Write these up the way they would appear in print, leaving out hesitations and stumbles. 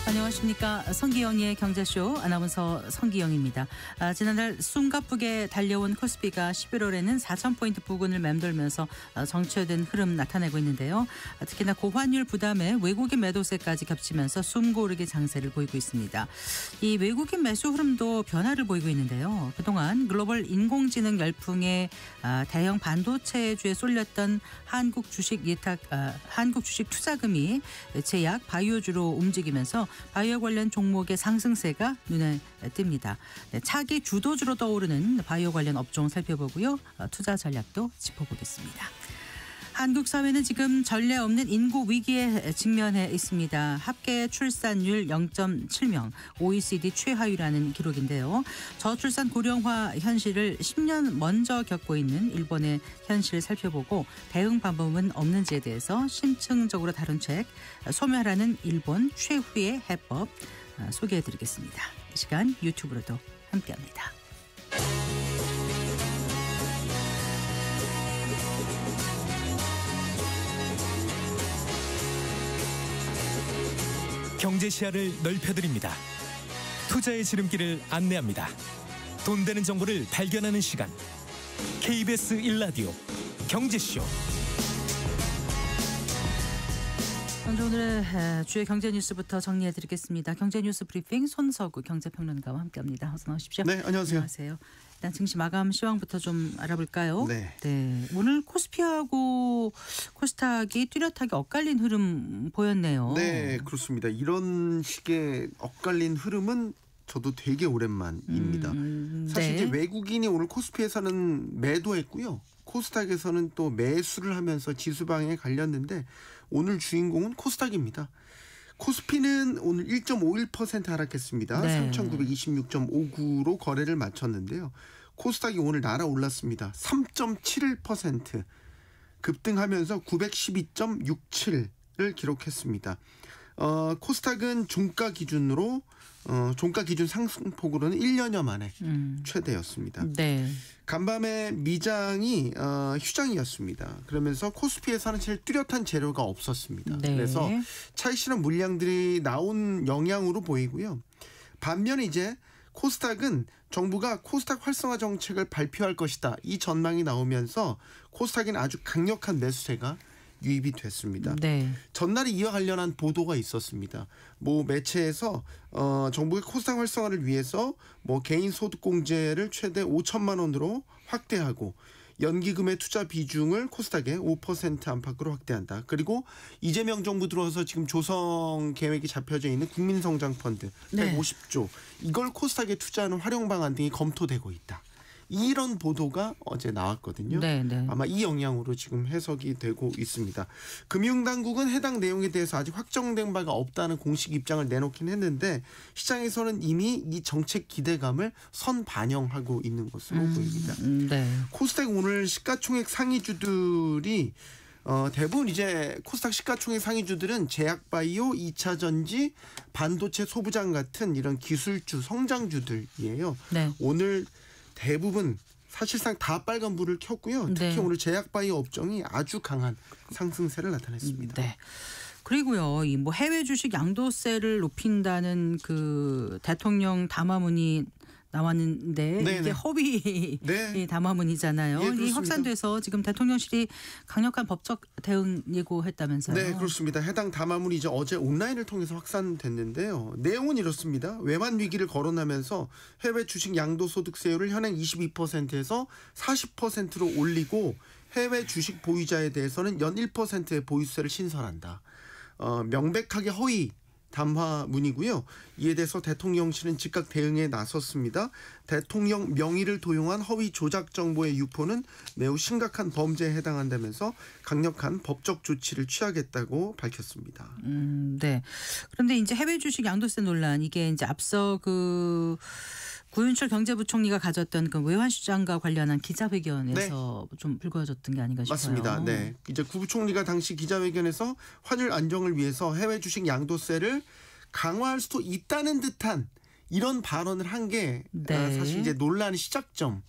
안녕하십니까. 성기영의 경제쇼 아나운서 성기영입니다. 지난달 숨가쁘게 달려온 코스피가 11월에는 4,000포인트 부근을 맴돌면서 정체된 흐름 나타내고 있는데요. 특히나 고환율 부담에 외국인 매도세까지 겹치면서 숨고르게 장세를 보이고 있습니다. 이 외국인 매수 흐름도 변화를 보이고 있는데요. 그동안 글로벌 인공지능 열풍에 대형 반도체주에 쏠렸던 한국 주식 투자금이 제약 바이오주로 움직이면서 바이오 관련 종목의 상승세가 눈에 띕니다. 차기 주도주로 떠오르는 바이오 관련 업종 살펴보고요. 투자 전략도 짚어보겠습니다. 한국 사회는 지금 전례 없는 인구 위기에 직면해 있습니다. 합계 출산율 0.7명, OECD 최하위라는 기록인데요. 저출산 고령화 현실을 10년 먼저 겪고 있는 일본의 현실을 살펴보고 대응 방법은 없는지에 대해서 심층적으로 다룬 책 소멸하는 일본 최후의 해법 소개해드리겠습니다. 이 시간 유튜브로도 함께합니다. 경제 시야를 넓혀드립니다. 투자의 지름길을 안내합니다. 돈 되는 정보를 발견하는 시간. KBS 1라디오 경제쇼. 먼저 오늘의 주요 경제 뉴스부터 정리해드리겠습니다. 경제 뉴스 브리핑 손석우 경제평론가와 함께합니다. 어서 나오십시오. 네, 안녕하세요. 안녕하세요. 일단 증시 마감 시황부터 좀 알아볼까요? 네. 오늘 코스피하고 코스닥이 뚜렷하게 엇갈린 흐름 보였네요. 네, 그렇습니다. 이런 식의 엇갈린 흐름은 저도 되게 오랜만입니다. 사실 이제 외국인이 오늘 코스피에서는 매도했고요. 코스닥에서는 또 매수를 하면서 지수 방향에 갈렸는데 오늘 주인공은 코스닥입니다. 코스피는 오늘 1.51% 하락했습니다. 네. 3,926.59로 거래를 마쳤는데요. 코스닥이 오늘 날아올랐습니다. 3.71% 급등하면서 912.67을 기록했습니다. 코스닥은 종가 기준 상승폭으로는 1년여 만에 최대였습니다. 네. 간밤에 미장이 휴장이었습니다. 그러면서 코스피에서는 제일 뚜렷한 재료가 없었습니다. 네. 그래서 차익 실현 물량들이 나온 영향으로 보이고요. 반면에 이제 코스닥은 정부가 코스닥 활성화 정책을 발표할 것이다. 이 전망이 나오면서 코스닥에는 아주 강력한 매수세가 유입이 됐습니다. 네. 전날에 이와 관련한 보도가 있었습니다. 매체에서 정부의 코스닥 활성화를 위해서 개인 소득 공제를 최대 5천만 원으로 확대하고 연기금의 투자 비중을 코스닥에 5% 안팎으로 확대한다. 그리고 이재명 정부 들어와서 지금 조성 계획이 잡혀져 있는 국민성장펀드 150조 이걸 코스닥에 투자하는 활용 방안 등이 검토되고 있다. 이런 보도가 어제 나왔거든요. 네네. 아마 이 영향으로 지금 해석이 되고 있습니다. 금융당국은 해당 내용에 대해서 아직 확정된 바가 없다는 공식 입장을 내놓긴 했는데 시장에서는 이미 이 정책 기대감을 선반영하고 있는 것으로 보입니다. 네. 코스닥 오늘 시가총액 상위주들이 대부분 이제 코스닥 시가총액 상위주들은 제약바이오, 2차전지, 반도체 소부장 같은 이런 기술주, 성장주들이에요. 네. 오늘 대부분 사실상 다 빨간불을 켰고요. 특히 네. 오늘 제약바이오 업종이 아주 강한 상승세를 나타냈습니다. 네. 그리고요, 해외 주식 양도세를 높인다는 그 대통령 담화문이 나왔는데 네네. 이게 허위 네. 담화문이잖아요. 예, 이 확산돼서 지금 대통령실이 강력한 법적 대응 예고했다면서요. 네, 그렇습니다. 해당 담화문이 이제 어제 온라인을 통해서 확산됐는데요. 내용은 이렇습니다. 외환 위기를 거론하면서 해외 주식 양도소득세율을 현행 22%에서 40%로 올리고 해외 주식 보유자에 대해서는 연 1%의 보유세를 신설한다. 명백하게 허위 담화문이고요. 이에 대해서 대통령실은 즉각 대응에 나섰습니다. 대통령 명의를 도용한 허위 조작 정보의 유포는 매우 심각한 범죄에 해당한다면서 강력한 법적 조치를 취하겠다고 밝혔습니다. 네. 그런데 이제 해외 주식 양도세 논란 이게 이제 앞서 구윤철 경제부총리가 가졌던 그 외환 시장과 관련한 기자회견에서 좀 불거졌던 게 아닌가 싶어요. 맞습니다. 네. 이제 구 부총리가 당시 기자회견에서 환율 안정을 위해서 해외 주식 양도세를 강화할 수도 있다는 듯한 이런 발언을 한 게 사실 이제 논란의 시작점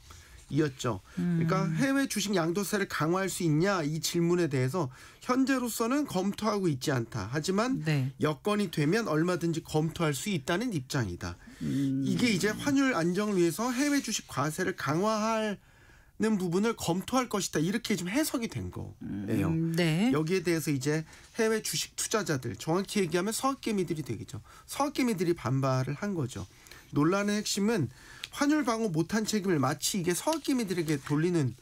이었죠. 그러니까 해외 주식 양도세를 강화할 수 있냐 이 질문에 대해서 현재로서는 검토하고 있지 않다. 하지만 네. 여건이 되면 얼마든지 검토할 수 있다는 입장이다. 이게 이제 환율 안정을 위해서 해외 주식 과세를 강화하는 부분을 검토할 것이다. 이렇게 좀 해석이 된 거예요. 네. 여기에 대해서 이제 해외 주식 투자자들, 정확히 얘기하면 서학개미들이 되겠죠. 서학개미들이 반발을 한 거죠. 논란의 핵심은 환율 방어 못한 책임을 마치 이게 서학개미들에게 돌리는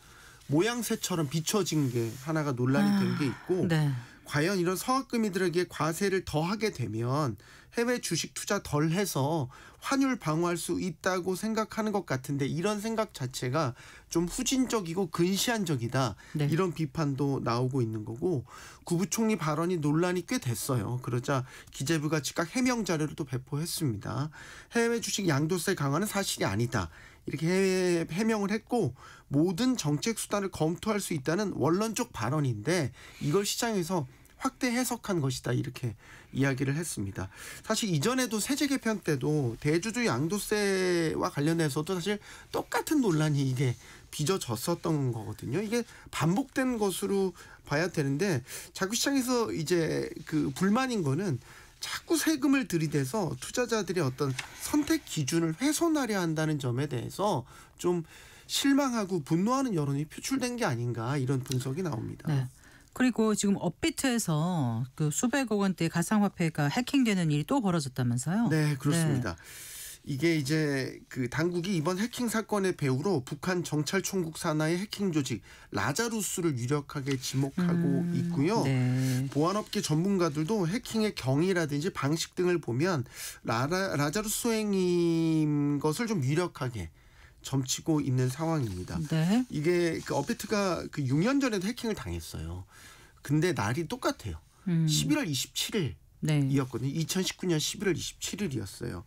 모양새처럼 비춰진 게 하나가 논란이 된 게 있고 네. 과연 이런 서학개미들에게 과세를 더하게 되면 해외 주식 투자 덜 해서 환율 방어할 수 있다고 생각하는 것 같은데 이런 생각 자체가 좀 후진적이고 근시안적이다. 네. 이런 비판도 나오고 있는 거고 구부총리 발언이 논란이 꽤 됐어요. 그러자 기재부가 즉각 해명 자료를 또 배포했습니다. 해외 주식 양도세 강화는 사실이 아니다. 이렇게 해명을 했고 모든 정책 수단을 검토할 수 있다는 원론적 발언인데 이걸 시장에서 확대 해석한 것이다 이렇게 이야기를 했습니다. 사실 이전에도 세제 개편 때도 대주주 양도세와 관련해서도 사실 똑같은 논란이 이게 빚어졌었던 거거든요. 이게 반복된 것으로 봐야 되는데 자꾸 시장에서 이제 그 불만인 거는 자꾸 세금을 들이대서 투자자들의 어떤 선택 기준을 훼손하려 한다는 점에 대해서 좀 실망하고 분노하는 여론이 표출된 게 아닌가 이런 분석이 나옵니다. 네. 그리고 지금 업비트에서 그 수백억 원대 가상화폐가 해킹되는 일이 또 벌어졌다면서요? 네, 그렇습니다. 이게 이제 그 당국이 이번 해킹 사건의 배후로 북한 정찰총국 산하의 해킹 조직 라자루스를 유력하게 지목하고 있고요. 네. 보안업계 전문가들도 해킹의 경위라든지 방식 등을 보면 라자루스 소행인 것을 좀 유력하게 점치고 있는 상황입니다. 네. 이게 그 업비트가 그 6년 전에도 해킹을 당했어요. 근데 날이 똑같아요. 11월 27일. 네. 이었거든요. 2019년 11월 27일이었어요.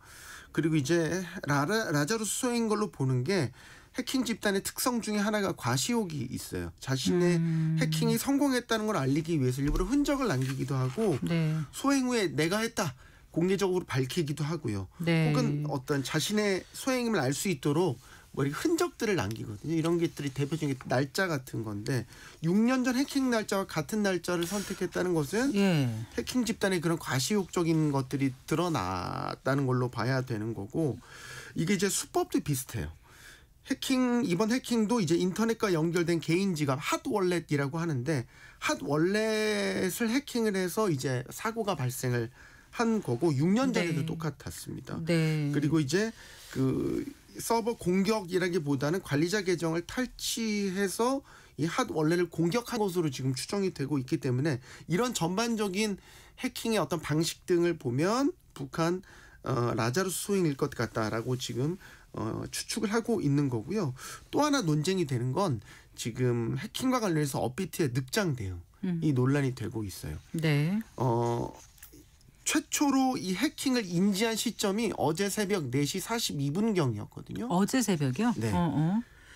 그리고 이제 라자루스 소행인 걸로 보는 게 해킹 집단의 특성 중에 하나가 과시욕이 있어요. 자신의 해킹이 성공했다는 걸 알리기 위해서 일부러 흔적을 남기기도 하고 네. 소행 후에 내가 했다 공개적으로 밝히기도 하고요. 네. 혹은 어떤 자신의 소행임을 알 수 있도록 흔적들을 남기거든요. 이런 것들이 대표적인 날짜 같은 건데 6년 전 해킹 날짜와 같은 날짜를 선택했다는 것은 예. 해킹 집단의 그런 과시욕적인 것들이 드러났다는 걸로 봐야 되는 거고 이게 이제 수법도 비슷해요. 이번 해킹도 이제 인터넷과 연결된 개인 지갑 핫월렛이라고 하는데 핫월렛을 해킹을 해서 이제 사고가 발생을 한 거고 6년 전에도 네. 똑같았습니다. 네. 그리고 이제 그 서버 공격이라기보다는 관리자 계정을 탈취해서 이 핫월렛을 공격한 것으로 지금 추정이 되고 있기 때문에 이런 전반적인 해킹의 어떤 방식 등을 보면 북한 라자루스 소행일 것 같다라고 지금 추측을 하고 있는 거고요. 또 하나 논쟁이 되는 건 지금 해킹과 관련해서 업비트의 늑장 대응이 논란이 되고 있어요. 네. 최초로 이 해킹을 인지한 시점이 어제 새벽 4시 42분경이었거든요. 어제 새벽이요? 네.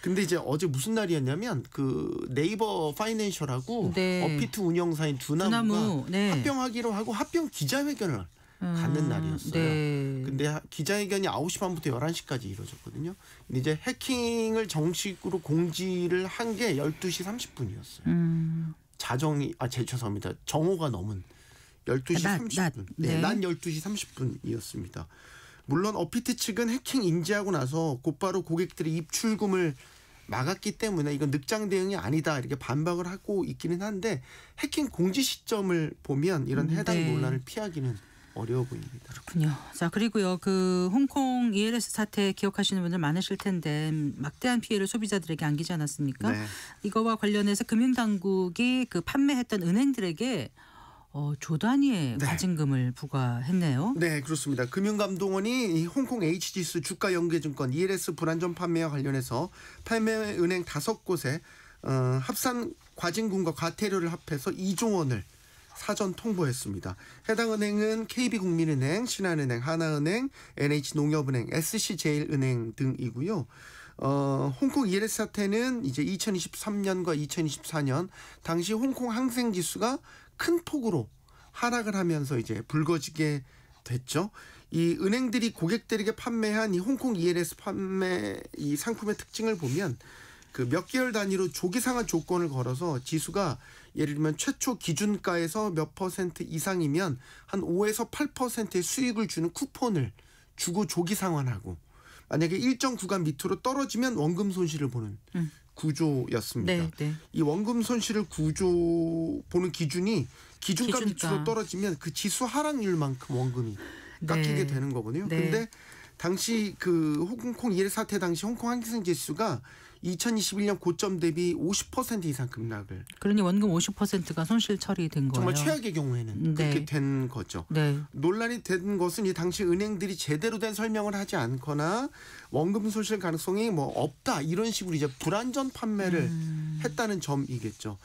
근데 이제 어제 무슨 날이었냐면 그 네이버 파이낸셜하고 네. 업비트 운영사인 두나무가 네. 합병하기로 하고 합병 기자회견을 갖는 날이었어요. 네. 근데 기자회견이 9시 반부터 11시까지 이루어졌거든요. 근데 이제 해킹을 정식으로 공지를 한 게 12시 30분이었어요. 죄송합니다. 정오가 넘은 12시 30분. 네. 낮 12시 30분이었습니다. 물론 업비트 측은 해킹 인지하고 나서 곧바로 고객들의 입출금을 막았기 때문에 이건 늑장 대응이 아니다 이렇게 반박을 하고 있기는 한데 해킹 공지 시점을 보면 이런 해당 네. 논란을 피하기는 어려워 보입니다. 그렇군요. 자, 그리고요. 그 홍콩 ELS 사태 기억하시는 분들 많으실 텐데 막대한 피해를 소비자들에게 안기지 않았습니까? 네. 이거와 관련해서 금융당국이 그 판매했던 은행들에게 조 단위의 네. 과징금을 부과했네요. 네, 그렇습니다. 금융감독원이 이 홍콩 H지수 주가 연계증권 ELS 불안전 판매와 관련해서 판매은행 5곳에 합산 과징금과 과태료를 합해서 2조 원을 사전 통보했습니다. 해당 은행은 KB국민은행, 신한은행, 하나은행, NH농협은행, SC제일은행 등이고요. 홍콩 ELS 사태는 이제 2023년과 2024년 당시 홍콩 항생지수가 큰 폭으로 하락을 하면서 이제 불거지게 됐죠. 이 은행들이 고객들에게 판매한 이 홍콩 ELS 판매 이 상품의 특징을 보면 그 몇 개월 단위로 조기상환 조건을 걸어서 지수가 예를 들면 최초 기준가에서 몇 % 이상이면 한 5에서 8%의 수익을 주는 쿠폰을 주고 조기상환하고 만약에 일정 구간 밑으로 떨어지면 원금 손실을 보는 구조였습니다. 네, 네. 이 원금 손실을 보는 기준이 기준가 밑으로 떨어지면 그 지수 하락률만큼 원금이 깎이게 되는 거거든요. 네. 근데 당시 그 홍콩 이해 사태 당시 홍콩 항상 지수가 2021년 고점 대비 50% 이상 급락을. 그러니 원금 50%가 손실 처리된 거예요. 정말 최악의 경우에는 네. 그렇게 된 거죠. 네. 논란이 된 것은 이 당시 은행들이 제대로 된 설명을 하지 않거나 원금 손실 가능성이 뭐 없다 이런 식으로 이제 불안전 판매를 했다는 점이겠죠.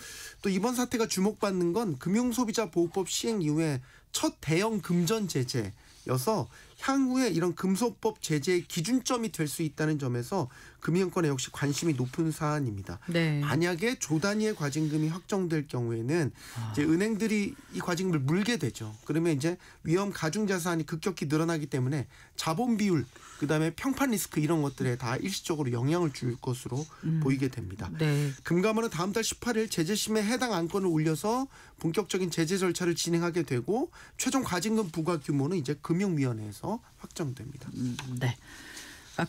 또 이번 사태가 주목받는 건 금융소비자보호법 시행 이후에 첫 대형 금전 제재여서 향후에 이런 금소법 제재의 기준점이 될 수 있다는 점에서 금융권에 역시 관심이 높은 사안입니다. 네. 만약에 조 단위의 과징금이 확정될 경우에는 이제 은행들이 이 과징금을 물게 되죠. 그러면 이제 위험 가중 자산이 급격히 늘어나기 때문에 자본 비율, 그다음에 평판 리스크 이런 것들에 다 일시적으로 영향을 줄 것으로 보이게 됩니다. 네. 금감원은 다음 달 18일 제재심에 해당 안건을 올려서 본격적인 제재 절차를 진행하게 되고 최종 과징금 부과 규모는 이제 금융위원회에서 확정됩니다. 네.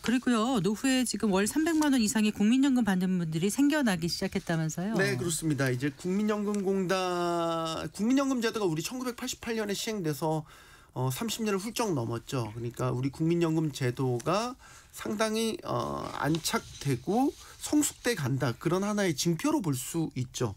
그리고요. 노후에 지금 월 300만 원 이상의 국민연금 받는 분들이 생겨나기 시작했다면서요. 네, 그렇습니다. 이제 국민연금 제도가 우리 1988년에 시행돼서 30년을 훌쩍 넘었죠. 그러니까 우리 국민연금 제도가 상당히 안착되고 성숙돼 간다. 그런 하나의 징표로 볼 수 있죠.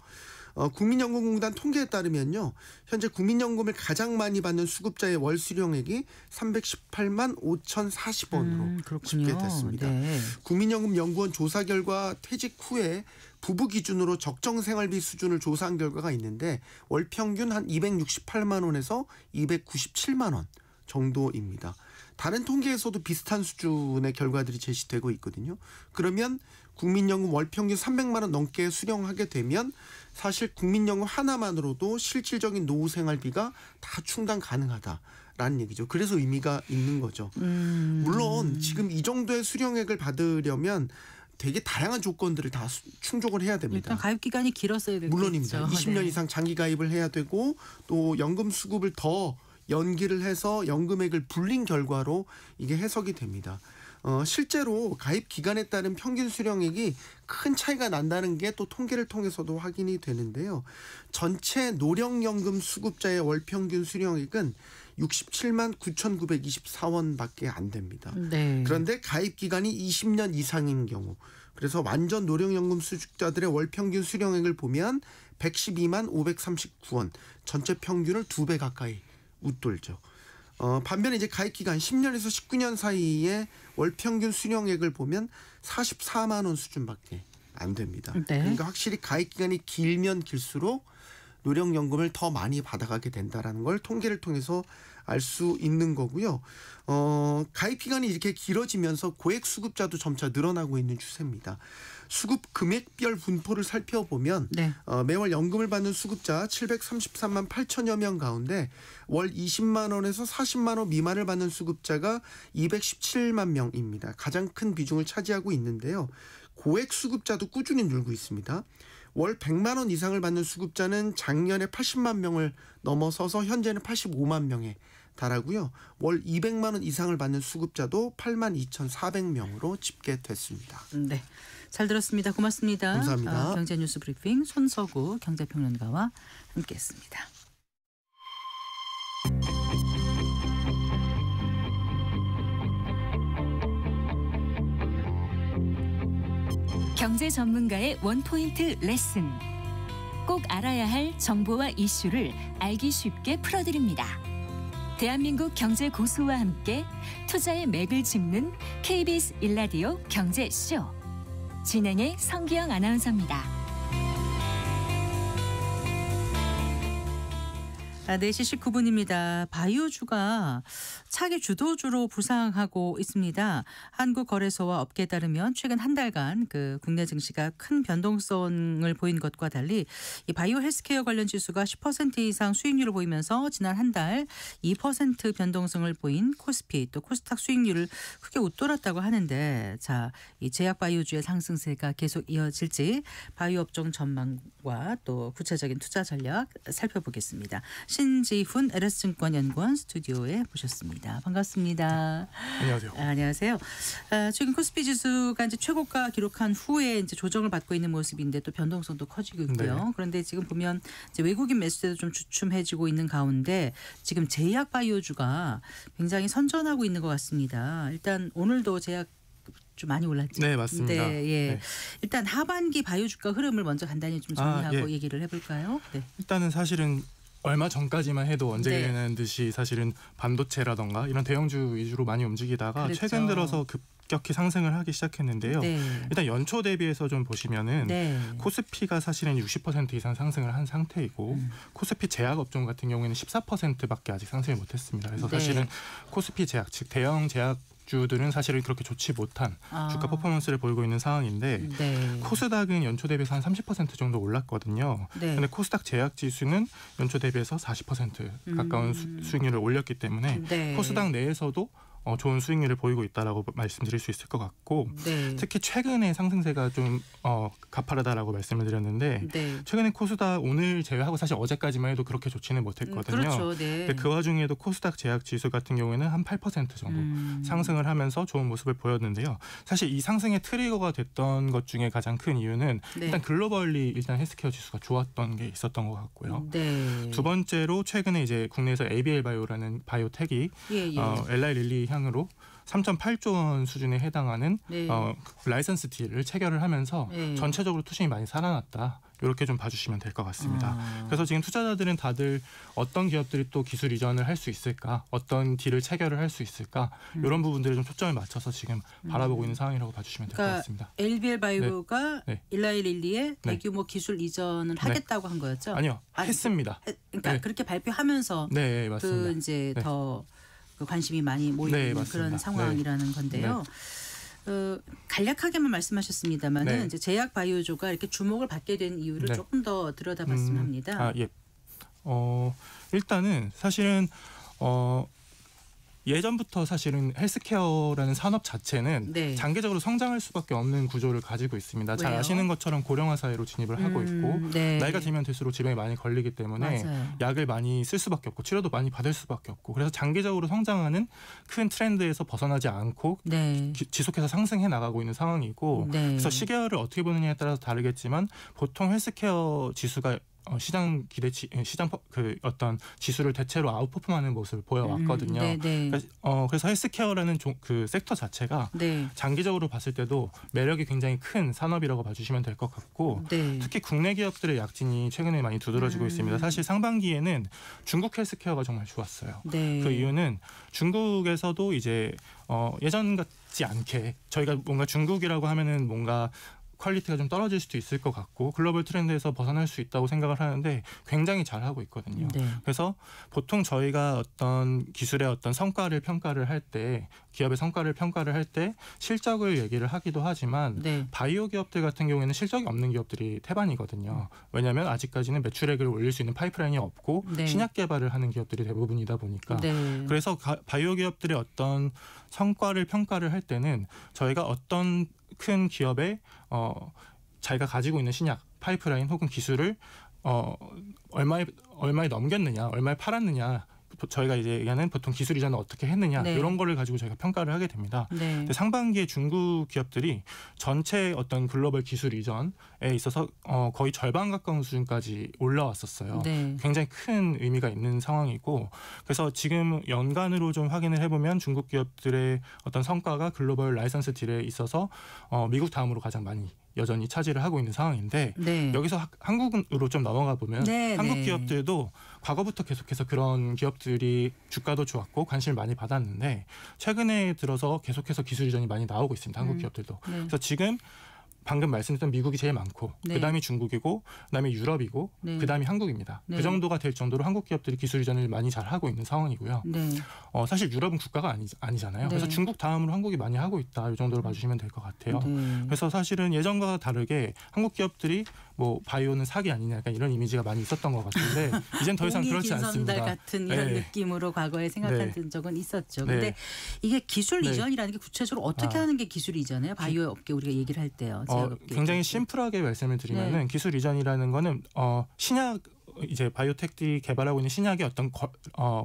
국민연금공단 통계에 따르면요. 현재 국민연금을 가장 많이 받는 수급자의 월 수령액이 318만 5,040원으로 집계됐습니다. 네. 국민연금연구원 조사 결과 퇴직 후에 부부 기준으로 적정 생활비 수준을 조사한 결과가 있는데 월 평균 한 268만 원에서 297만 원 정도입니다. 다른 통계에서도 비슷한 수준의 결과들이 제시되고 있거든요. 그러면 국민연금 월 평균 300만 원 넘게 수령하게 되면 사실 국민연금 하나만으로도 실질적인 노후 생활비가 다 충당 가능하다라는 얘기죠. 그래서 의미가 있는 거죠. 물론 지금 이 정도의 수령액을 받으려면 되게 다양한 조건들을 다 충족을 해야 됩니다. 일단 가입 기간이 길었어야 되겠죠. 물론입니다. 20년 네. 이상 장기 가입을 해야 되고 또 연금 수급을 더 연기를 해서 연금액을 불린 결과로 이게 해석이 됩니다. 실제로 가입 기간에 따른 평균 수령액이 큰 차이가 난다는 게 또 통계를 통해서도 확인이 되는데요. 전체 노령연금 수급자의 월 평균 수령액은 67만 9,924원밖에 안 됩니다. 네. 그런데 가입 기간이 20년 이상인 경우, 그래서 완전 노령연금 수급자들의 월 평균 수령액을 보면 112만 539원, 전체 평균을 2배 가까이 웃돌죠. 반면에 이제 가입 기간 10년에서 19년 사이에 월 평균 수령액을 보면 44만 원 수준밖에 안 됩니다. 네. 그러니까 확실히 가입 기간이 길면 길수록 노령연금을 더 많이 받아가게 된다라는 걸 통계를 통해서 알 수 있는 거고요. 가입 기간이 이렇게 길어지면서 고액 수급자도 점차 늘어나고 있는 추세입니다. 수급 금액별 분포를 살펴보면 네. 매월 연금을 받는 수급자 733만 8천여 명 가운데 월 20만 원에서 40만 원 미만을 받는 수급자가 217만 명입니다. 가장 큰 비중을 차지하고 있는데요. 고액 수급자도 꾸준히 늘고 있습니다. 월 100만 원 이상을 받는 수급자는 작년에 80만 명을 넘어서서 현재는 85만 명에 달하고요. 월 200만 원 이상을 받는 수급자도 8만 2,400명으로 집계됐습니다. 네. 잘 들었습니다. 고맙습니다. 감사합니다. 경제뉴스 브리핑 손서구 경제평론가와 함께했습니다. 경제 전문가의 원포인트 레슨. 꼭 알아야 할 정보와 이슈를 알기 쉽게 풀어드립니다. 대한민국 경제 고수와 함께 투자의 맥을 짚는 KBS 1라디오 경제쇼. 진행의 성기영 아나운서입니다. 4시 19분입니다. 바이오주가 차기 주도주로 부상하고 있습니다. 한국거래소와 업계에 따르면 최근 한 달간 그 국내 증시가 큰 변동성을 보인 것과 달리 이 바이오 헬스케어 관련 지수가 10% 이상 수익률을 보이면서 지난 한 달 2% 변동성을 보인 코스피 또 코스닥 수익률을 크게 웃돌았다고 하는데 자, 이 제약 바이오주의 상승세가 계속 이어질지 바이오 업종 전망과 또 구체적인 투자 전략 살펴보겠습니다. 신지훈 LS증권 연구원 스튜디오에 모셨습니다. 반갑습니다. 안녕하세요. 안녕하세요. 최근 코스피 지수가 이제 최고가 기록한 후에 이제 조정을 받고 있는 모습인데 또 변동성도 커지고 있고요. 네. 그런데 지금 보면 이제 외국인 매수세도 좀 주춤해지고 있는 가운데 지금 제약 바이오주가 굉장히 선전하고 있는 것 같습니다. 일단 오늘도 제약 좀 많이 올랐죠. 네, 맞습니다. 네, 예. 네. 일단 하반기 바이오 주가 흐름을 먼저 간단히 좀 정리하고 예. 얘기를 해볼까요? 네. 일단은 사실은 얼마 전까지만 해도 네. 언제나 듯이 사실은 반도체라던가 이런 대형주 위주로 많이 움직이다가 그랬죠. 최근 들어서 급격히 상승을 하기 시작했는데요. 네. 일단 연초 대비해서 좀 보시면은 네. 코스피가 사실은 60% 이상 상승을 한 상태이고 코스피 제약 업종 같은 경우에는 14%밖에 아직 상승을 못했습니다. 그래서 네. 사실은 코스피 제약 즉 대형 제약 주들은 사실은 그렇게 좋지 못한 주가 퍼포먼스를 보이고 있는 상황인데 네. 코스닥은 연초 대비해서 한 30% 정도 올랐거든요. 네. 근데 코스닥 제약 지수는 연초 대비해서 40% 가까운 수익률을 올렸기 때문에 네. 코스닥 내에서도 좋은 수익률을 보이고 있다라고 말씀드릴 수 있을 것 같고 네. 특히 최근에 상승세가 좀 가파르다라고 말씀을 드렸는데 네. 최근에 코스닥 오늘 제외하고 사실 어제까지만 해도 그렇게 좋지는 못했거든요. 그렇죠. 네. 근데 그 와중에도 코스닥 제약 지수 같은 경우에는 한 8% 정도 상승을 하면서 좋은 모습을 보였는데요. 사실 이 상승의 트리거가 됐던 것 중에 가장 큰 이유는 네. 일단 글로벌리 일단 헬스케어 지수가 좋았던 게 있었던 것 같고요. 네. 두 번째로 최근에 이제 국내에서 ABL 바이오라는 바이오텍이 예, 예. 엘라이 릴리 향으로 3.8조 원 수준에 해당하는 네. 라이선스 딜을 체결을 하면서 네. 전체적으로 투심이 많이 살아났다. 이렇게 좀 봐주시면 될 것 같습니다. 그래서 지금 투자자들은 다들 어떤 기업들이 또 기술 이전을 할 수 있을까, 어떤 딜을 체결을 할 수 있을까 이런 부분들에 좀 초점을 맞춰서 지금 바라보고 있는 상황이라고 봐주시면 될 것 그러니까 같습니다. LBL 바이오가 네. 일라이 릴리에 네. 대규모 기술 이전을 하겠다고 한 거였죠? 아니요, 아니, 했습니다. 그러니까 네. 그렇게 발표하면서 네, 맞습니다. 그 이제 네. 더 그 관심이 많이 모이는 네, 맞습니다. 그런 상황이라는 건데요. 간략하게만 말씀하셨습니다만은 네. 이제 제약 바이오조가 이렇게 주목을 받게 된 이유를 네. 조금 더 들여다봤으면 합니다. 예. 일단은 사실은 예전부터 사실은 헬스케어라는 산업 자체는 네. 장기적으로 성장할 수밖에 없는 구조를 가지고 있습니다. 잘 왜요? 아시는 것처럼 고령화 사회로 진입을 하고 있고 네. 나이가 들면 들수록 질병이 많이 걸리기 때문에 맞아요. 약을 많이 쓸 수밖에 없고 치료도 많이 받을 수밖에 없고 그래서 장기적으로 성장하는 큰 트렌드에서 벗어나지 않고 네. 지속해서 상승해 나가고 있는 상황이고 네. 그래서 시계열을 어떻게 보느냐에 따라서 다르겠지만 보통 헬스케어 지수가 시장 기대치 시장 그 어떤 지수를 대체로 아웃퍼폼하는 모습을 보여왔거든요. 네, 네. 그래서 헬스케어라는 그 섹터 자체가 네. 장기적으로 봤을 때도 매력이 굉장히 큰 산업이라고 봐주시면 될 것 같고 네. 특히 국내 기업들의 약진이 최근에 많이 두드러지고 있습니다. 사실 상반기에는 중국 헬스케어가 정말 좋았어요. 네. 그 이유는 중국에서도 이제 예전 같지 않게 저희가 뭔가 중국이라고 하면은 뭔가 퀄리티가 좀 떨어질 수도 있을 것 같고 글로벌 트렌드에서 벗어날 수 있다고 생각을 하는데 굉장히 잘하고 있거든요. 네. 그래서 보통 저희가 어떤 기술의 어떤 성과를 평가를 할 때 기업의 성과를 평가를 할 때 실적을 얘기를 하기도 하지만 네. 바이오 기업들 같은 경우에는 실적이 없는 기업들이 태반이거든요. 왜냐하면 아직까지는 매출액을 올릴 수 있는 파이프라인이 없고 네. 신약 개발을 하는 기업들이 대부분이다 보니까 네. 그래서 바이오 기업들의 어떤 성과를 평가를 할 때는 저희가 어떤 큰 기업의 자기가 가지고 있는 신약 파이프라인 혹은 기술을 얼마에 넘겼느냐, 얼마에 팔았느냐, 저희가 이제 얘기하는 보통 기술 이전을 어떻게 했느냐 네. 이런 거를 가지고 저희가 평가를 하게 됩니다. 네. 근데 상반기에 중국 기업들이 전체 어떤 글로벌 기술 이전에 있어서 거의 절반 가까운 수준까지 올라왔었어요. 네. 굉장히 큰 의미가 있는 상황이고 그래서 지금 연간으로 좀 확인을 해보면 중국 기업들의 어떤 성과가 글로벌 라이선스 딜에 있어서 미국 다음으로 가장 많이 여전히 차지를 하고 있는 상황인데 네. 여기서 한국으로 좀 넘어가 보면 네, 한국 네. 기업들도 과거부터 계속해서 그런 기업들이 주가도 좋았고 관심을 많이 받았는데 최근에 들어서 계속해서 기술 이전이 많이 나오고 있습니다. 한국 기업들도. 네. 그래서 지금 방금 말씀드렸던 미국이 제일 많고 네. 그다음이 중국이고 그다음에 유럽이고 네. 그다음이 한국입니다. 네. 그 정도가 될 정도로 한국 기업들이 기술 이전을 많이 잘 하고 있는 상황이고요. 네. 사실 유럽은 국가가 아니잖아요. 네. 그래서 중국 다음으로 한국이 많이 하고 있다. 이 정도로 봐주시면 될 것 같아요. 네. 그래서 사실은 예전과 다르게 한국 기업들이 뭐 바이오는 사기 아니냐 약간 이런 이미지가 많이 있었던 것 같은데 이젠 더 이상 그렇지 김선달 않습니다. 같은 이런 네. 느낌으로 과거에 생각한 네. 적은 있었죠. 네. 근데 이게 기술 네. 이전이라는 게 구체적으로 어떻게 하는 게 기술 이전이에요? 바이오 업계 우리가 얘기를 할 때요. 제약업계. 굉장히 심플하게 말씀을 드리면은 네. 기술 이전이라는 거는 신약 이제 바이오텍들이 개발하고 있는 신약의 어떤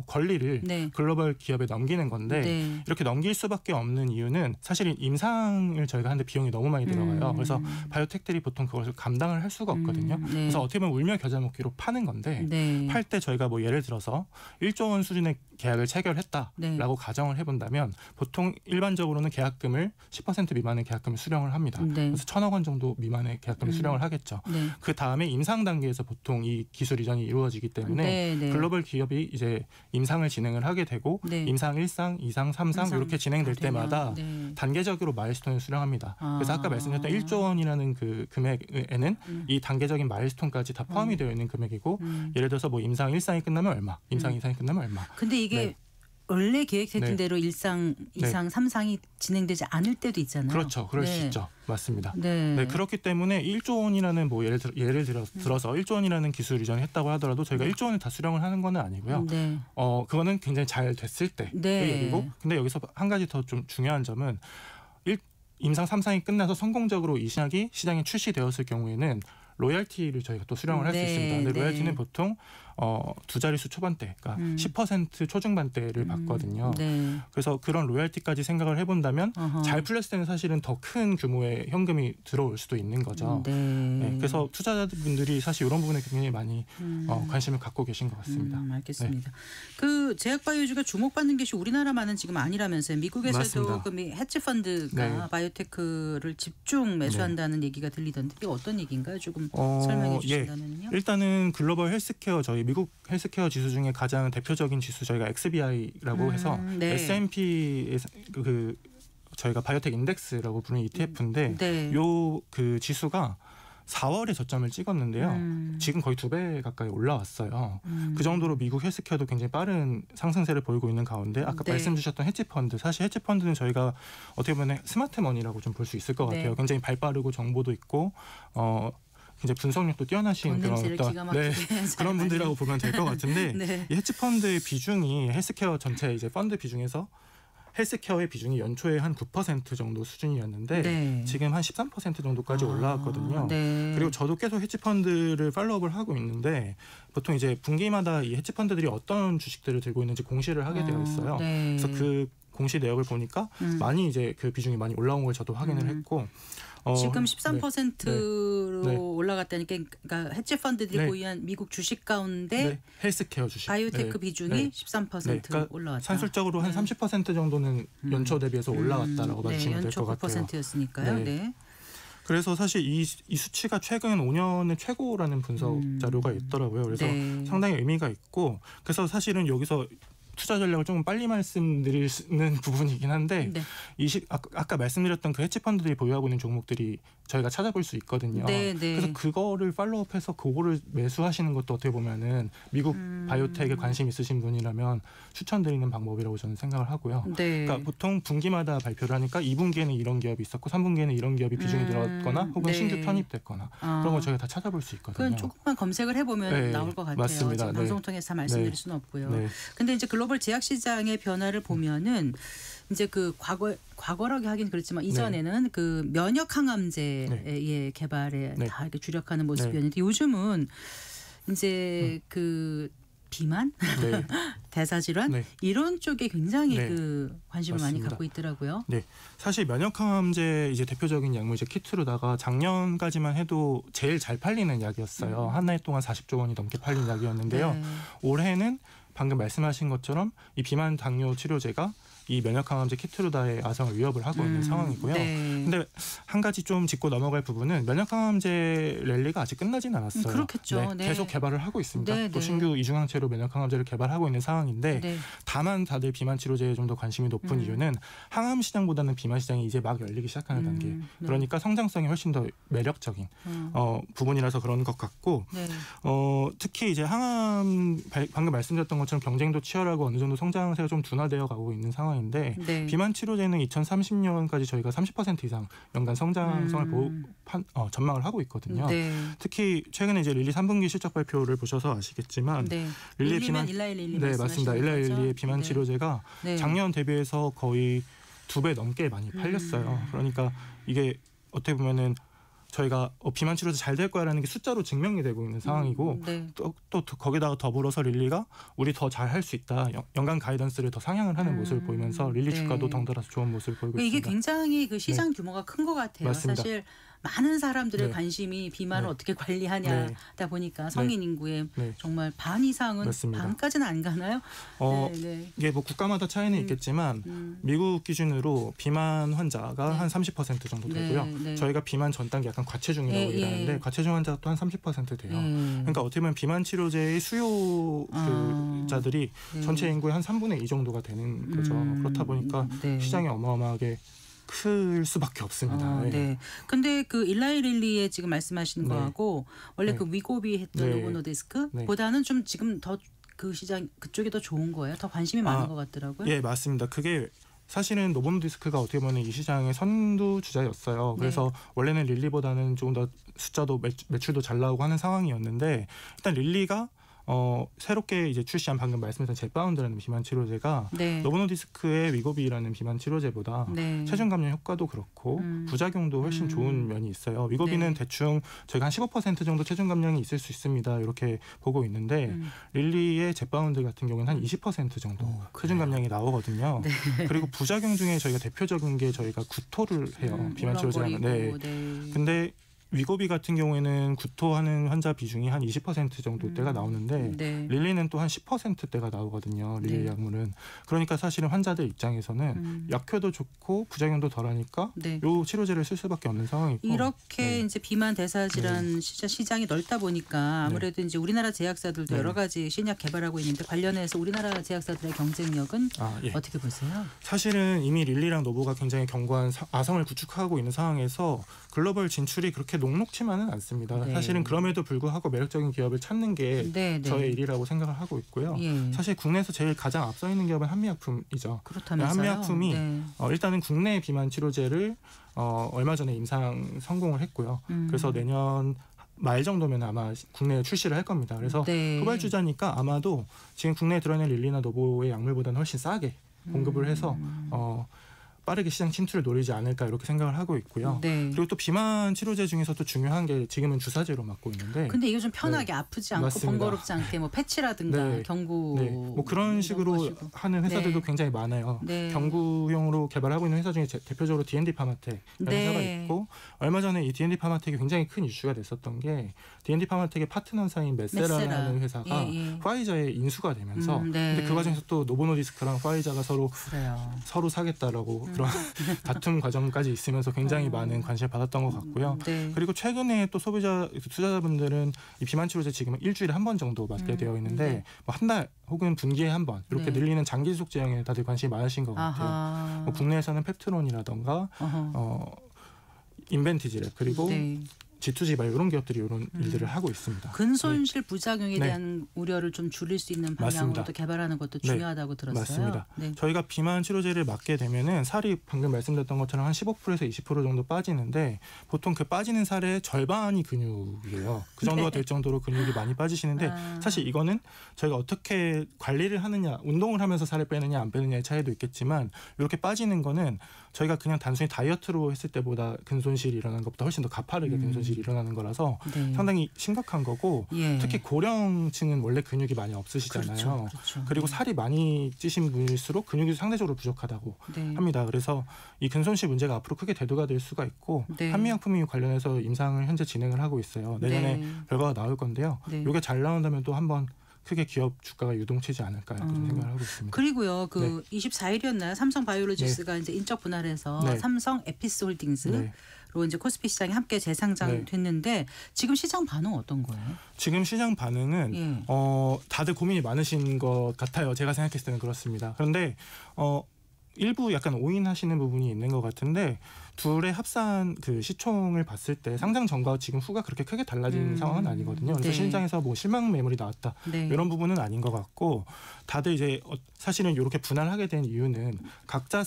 권리를 네. 글로벌 기업에 넘기는 건데 네. 이렇게 넘길 수밖에 없는 이유는 사실 임상을 저희가 하는데 비용이 너무 많이 들어가요. 그래서 바이오텍들이 보통 그것을 감당을 할 수가 없거든요. 네. 그래서 어떻게 보면 울며 겨자 먹기로 파는 건데 네. 팔 때 저희가 뭐 예를 들어서 1조 원 수준의 계약을 체결했다라고 네. 가정을 해본다면 보통 일반적으로는 계약금을 10% 미만의 계약금을 수령을 합니다. 네. 그래서 1,000억 원 정도 미만의 계약금을 수령을 하겠죠. 네. 그 다음에 임상 단계에서 보통 이 기술 이전이 이루어지기 때문에 네, 네. 글로벌 기업이 이제 임상을 진행을 하게 되고 네. 임상 1상, 2상, 3상 이렇게 진행될 되면, 때마다 네. 단계적으로 마일스톤을 수령합니다. 그래서 아까 말씀드렸던 1조 원이라는 그 금액에는 이 단계적인 마일스톤까지 다 포함이 되어 있는 금액이고 예를 들어서 뭐 임상 1상이 끝나면 얼마, 임상 2상이 끝나면 얼마. 근데 이게 네. 원래 계획했던 네. 대로 1상, 2상, 3상이 진행되지 않을 때도 있잖아요. 그렇죠. 그럴 네. 수 있죠. 맞습니다. 네. 네, 그렇기 때문에 1조 원이라는 뭐 예를 들어서 1조 원이라는 기술 이전을 했다고 하더라도 저희가 1조 원을 다 수령을 하는 건 아니고요. 네. 그거는 굉장히 잘 됐을 때의 네. 얘기고 근데 여기서 한 가지 더 좀 중요한 점은 임상 3상이 끝나서 성공적으로 이 신약이 시장에 출시되었을 경우에는 로열티를 저희가 또 수령을 할 수 네, 있습니다. 근데 네. 로열티는 보통 두 자릿수 초반대, 그러니까 10% 초중반대를 받거든요. 네. 그래서 그런 로열티까지 생각을 해본다면 어허. 잘 풀렸을 때는 사실은 더 큰 규모의 현금이 들어올 수도 있는 거죠. 네. 네, 그래서 투자자분들이 사실 이런 부분에 굉장히 많이 관심을 갖고 계신 것 같습니다. 알겠습니다. 그 제약바이오주가 주목받는 것이 우리나라만은 지금 아니라면서요. 미국에서도 맞습니다. 그 헤지펀드가 네. 바이오테크를 집중 매수한다는 얘기가 들리던데 이게 어떤 얘기인가요? 조금 설명해 주신다면요. 일단은 글로벌 헬스케어 저희 미국 헬스케어 지수 중에 가장 대표적인 지수 저희가 XBI라고 해서 네. S&P 저희가 바이오텍 인덱스라고 부르는 ETF인데 네. 요 그 지수가 4월에 저점을 찍었는데요. 지금 거의 2배 가까이 올라왔어요. 그 정도로 미국 헬스케어도 굉장히 빠른 상승세를 보이고 있는 가운데 아까 네. 말씀 주셨던 헤지펀드 사실 헤지펀드는 저희가 어떻게 보면 스마트머니라고 좀 볼 수 있을 것 같아요. 네. 굉장히 발빠르고 정보도 있고 굉장히 분석력도 뛰어나신 그런 그런 분들이라고 보면 될 것 같은데 네. 이 헤지펀드의 비중이 헬스케어 전체 이제 펀드 비중에서 헬스케어의 비중이 연초에 한 9% 정도 수준이었는데 네. 지금 한 13% 정도까지 올라왔거든요. 네. 그리고 저도 계속 헤지펀드를 팔로우업을 하고 있는데 보통 이제 분기마다 이 헤지펀드들이 어떤 주식들을 들고 있는지 공시를 하게 되어 있어요. 네. 그래서 그 공시 내역을 보니까 많이 이제 그 비중이 많이 올라온 걸 저도 확인을 했고 지금 13%로 네. 올라갔다니까 그러니까 헤지펀드들이 네. 보유한 미국 주식 가운데 네, 헬스케어 주식 바이오테크 네. 비중이 네. 13% 네, 그러니까 올라왔다. 산술적으로 한 30% 정도는 연초 대비해서 올라왔다라고 봐주시면 될 것 같아요. 연초 9%였으니까요. 네. 네. 그래서 사실 이 수치가 최근 5년의 최고라는 분석 자료가 있더라고요. 그래서 네. 상당히 의미가 있고 그래서 사실은 여기서 투자 전략을 조금 빨리 말씀드리는 부분이긴 한데 네. 아까 말씀드렸던 그 헤지펀드들이 보유하고 있는 종목들이 저희가 찾아볼 수 있거든요. 네, 네. 그래서 그거를 팔로우업해서 그거를 매수하시는 것도 어떻게 보면은 미국 바이오텍에 관심 있으신 분이라면 추천드리는 방법이라고 저는 생각을 하고요. 네. 그러니까 보통 분기마다 발표를 하니까 2분기에는 이런 기업이 있었고 3분기에는 이런 기업이 비중이 늘었거나 혹은 네. 신규 편입됐거나 그런 걸 저희가 다 찾아볼 수 있거든요. 그건 조금만 검색을 해보면 네, 나올 것 같아요. 맞습니다. 지금 네. 방송 통해서 다 말씀드릴 네. 수는 없고요. 네. 근데 이제 글로벌 제약 시장의 변화를 보면은 이제 그 과거라고 하긴 그렇지만 이전에는 그 면역 항암제의 개발에 네. 다 이렇게 주력하는 모습이었는데 네. 요즘은 이제 그 비만, 네. 대사질환 네. 이런 쪽에 굉장히 네. 그 관심을 많이 맞습니다. 갖고 있더라고요. 네, 사실 면역항암제 이제 대표적인 약물 이제 키트로다가 작년까지만 해도 제일 잘 팔리는 약이었어요. 한 해 동안 40조 원이 넘게 팔린 약이었는데요. 네. 올해는 방금 말씀하신 것처럼 이 비만 당뇨 치료제가 이 면역항암제 키트루다의 아성을 위협을 하고 있는 상황이고요. 네. 근데 한 가지 좀 짚고 넘어갈 부분은 면역항암제 랠리가 아직 끝나진 않았어요. 그렇겠죠. 네. 계속 개발을 하고 있습니다. 네, 또 네. 신규 이중항체로 면역항암제를 개발하고 있는 상황인데 네. 다만 다들 비만 치료제에 좀 더 관심이 높은 이유는 항암 시장보다는 비만 시장이 이제 막 열리기 시작하는 단계. 네. 그러니까 성장성이 훨씬 더 매력적인 부분이라서 그런 것 같고 네. 특히 이제 항암 방금 말씀드렸던 것처럼 경쟁도 치열하고 어느 정도 성장세가 좀 둔화되어 가고 있는 상황인데 네. 비만 치료제는 2030년까지 저희가 30% 이상 연간 성장성을 전망을 하고 있거든요. 네. 특히 최근에 이제 릴리 3분기 실적 발표를 보셔서 아시겠지만 네. 릴리의 릴리면 일라일릴리 네 맞습니다. 일라일리의 비만 치료제가 네. 작년 대비해서 거의 2배 넘게 많이 팔렸어요. 그러니까 이게 어떻게 보면은 저희가 비만 치료제 잘 될 거야라는 게 숫자로 증명이 되고 있는 상황이고 네. 또 거기다가 더불어서 릴리가 우리 더 잘 할 수 있다. 연간 가이던스를 더 상향을 하는 모습을 보이면서 릴리 네. 주가도 덩달아서 좋은 모습을 보이고 이게 있습니다. 굉장히 그 시장 규모가 큰 것 같아요. 맞습니다. 사실 많은 사람들의 네. 관심이 비만을 네. 어떻게 관리하냐다 보니까 성인 인구의 네. 정말 반 이상은 맞습니다. 반까지는 안 가나요? 네. 이게 뭐 국가마다 차이는 있겠지만 미국 기준으로 비만 환자가 네. 한 30% 정도 되고요. 네. 저희가 비만 전 단계 약간 과체중이라고 예, 얘기하는데 예. 과체중 환자가 또 한 30% 돼요. 그러니까 어떻게 보면 비만 치료제의 수요자들이 네. 전체 인구의 한 3분의 2 정도가 되는 거죠. 그렇다 보니까 네. 시장이 어마어마하게 클 수밖에 없습니다. 네. 네. 근데 그 일라이릴리에 지금 말씀하시는 네. 거하고 원래 네. 그 위고비 했던 네. 노보노디스크보다는 좀 지금 더 그 시장 그쪽이 더 좋은 거예요. 더 관심이 많은 것 같더라고요. 예, 맞습니다. 그게 사실은 노보노디스크가 어떻게 보면 이 시장의 선두 주자였어요. 그래서 원래는 릴리보다는 조금 더 숫자도 매출도 잘 나오고 하는 상황이었는데 일단 릴리가 새롭게 이제 출시한 방금 말씀드린 제파운드라는 비만 치료제가 네. 노보노디스크의 위고비라는 비만 치료제보다 네. 체중 감량 효과도 그렇고 부작용도 훨씬 좋은 면이 있어요. 위고비는 네. 대충 저희가 한 15% 정도 체중 감량이 있을 수 있습니다. 이렇게 보고 있는데 릴리의 제파운드 같은 경우는 한 20% 정도 체중 감량이 나오거든요. 네. 그리고 부작용 중에 저희가 대표적인 게 저희가 구토를 해요. 비만 치료제는. 네. 근데 위고비 같은 경우에는 구토하는 환자 비중이 한 20% 정도대가 나오는데 네. 릴리는 또 한 10%대가 나오거든요. 릴리 네. 약물은. 그러니까 사실은 환자들 입장에서는 약효도 좋고 부작용도 덜하니까 네. 요 치료제를 쓸 수밖에 없는 상황이고. 이렇게 네. 이제 비만 대사질환 시장이 넓다 보니까 아무래도 이제 우리나라 제약사들도 네. 여러 가지 신약 개발하고 있는데 관련해서 우리나라 제약사들의 경쟁력은 예. 어떻게 보세요? 사실은 이미 릴리랑 노보가 굉장히 견고한 아성을 구축하고 있는 상황에서 글로벌 진출이 그렇게 녹록지만은 않습니다. 네. 사실은 그럼에도 불구하고 매력적인 기업을 찾는 게 네, 네. 저의 일이라고 생각을 하고 있고요. 예. 사실 국내에서 제일 가장 앞서 있는 기업은 한미약품이죠. 그렇다면서요? 한미약품이 네. 일단은 국내 비만 치료제를 얼마 전에 임상 성공을 했고요. 그래서 내년 말 정도면 아마 국내에 출시를 할 겁니다. 그래서 네. 후발주자니까 아마도 지금 국내에 들어있는 릴리나 노보의 약물보다는 훨씬 싸게 공급을 해서 빠르게 시장 침투를 노리지 않을까 이렇게 생각을 하고 있고요. 네. 그리고 또 비만 치료제 중에서도 중요한 게 지금은 주사제로 맞고 있는데 근데 이게 좀 편하게 아프지 않고 맞습니다. 번거롭지 않게 뭐 패치라든가 네. 경구 네, 뭐 그런 이런 식으로 것이고. 하는 회사들도 네. 굉장히 많아요. 네. 경구용으로 개발하고 있는 회사 중에 대표적으로 D&D 파마텍이라는 네. 회사가 있고 얼마 전에 이 D&D 파마텍이 굉장히 큰 이슈가 됐었던 게 D&D 파마텍의 파트너사인 메세라라는 회사가 예. 화이자에 인수가 되면서 네. 근데 그 과정에서 또 노보노디스크랑 화이자가 그래요. 서로 사겠다라고 그런 다툼 과정까지 있으면서 굉장히 많은 관심을 받았던 것 같고요. 네. 그리고 최근에 또 투자자분들은 이 비만 치료제 지금 일주일에 한 번 정도 맞게 되어 있는데 네. 뭐 한 달 혹은 분기에 한 번 이렇게 네. 늘리는 장기 지속 제형에 다들 관심이 많으신 것 같아요. 아하. 뭐 국내에서는 펩트론이라던가 인벤티지랩 그리고 네. G2G발 이런 기업들이 이런 일들을 하고 있습니다. 근손실 부작용에 네. 대한 우려를 좀 줄일 수 있는 맞습니다. 방향으로 또 개발하는 것도 네. 중요하다고 들었어요. 맞습니다. 네. 저희가 비만 치료제를 맞게 되면은 살이 방금 말씀드렸던 것처럼 한 15%에서 20% 정도 빠지는데 보통 그 빠지는 살의 절반이 근육이에요. 그 정도가 될 정도로 근육이 많이 빠지시는데 사실 이거는 저희가 어떻게 관리를 하느냐, 운동을 하면서 살을 빼느냐 안 빼느냐의 차이도 있겠지만 이렇게 빠지는 거는 저희가 그냥 단순히 다이어트로 했을 때보다 근손실이 일어나는 것보다 훨씬 더 가파르게 근손실이 일어나는 거라서 네. 상당히 심각한 거고 예. 특히 고령층은 원래 근육이 많이 없으시잖아요. 그렇죠. 그리고 살이 많이 찌신 분일수록 근육이 상대적으로 부족하다고 네. 합니다. 그래서 이 근손실 문제가 앞으로 크게 대두가 될 수가 있고 네. 한미약품이 관련해서 임상을 현재 진행을 하고 있어요. 내년에 네. 결과가 나올 건데요. 네. 이게 잘 나온다면 또 한번 크게 기업 주가가 유동치지 않을까 이렇게 좀 생각을 하고 있습니다. 그리고요, 그 24일이었나요? 삼성 바이오로직스가 이제 인적 분할해서 네. 삼성 에피스홀딩스로 네. 이제 코스피 시장이 함께 재상장됐는데 지금 시장 반응 어떤 거예요? 지금 시장 반응은 예. 다들 고민이 많으신 것 같아요. 제가 생각했을 때는 그렇습니다. 그런데 일부 약간 오인하시는 부분이 있는 것 같은데 둘의 합산 그 시총을 봤을 때 상장 전과 지금 후가 그렇게 크게 달라진 상황은 아니거든요. 그래서 네. 시장에서 뭐 실망 매물이 나왔다 네. 이런 부분은 아닌 것 같고 다들 이제 사실은 이렇게 분할하게 된 이유는 각자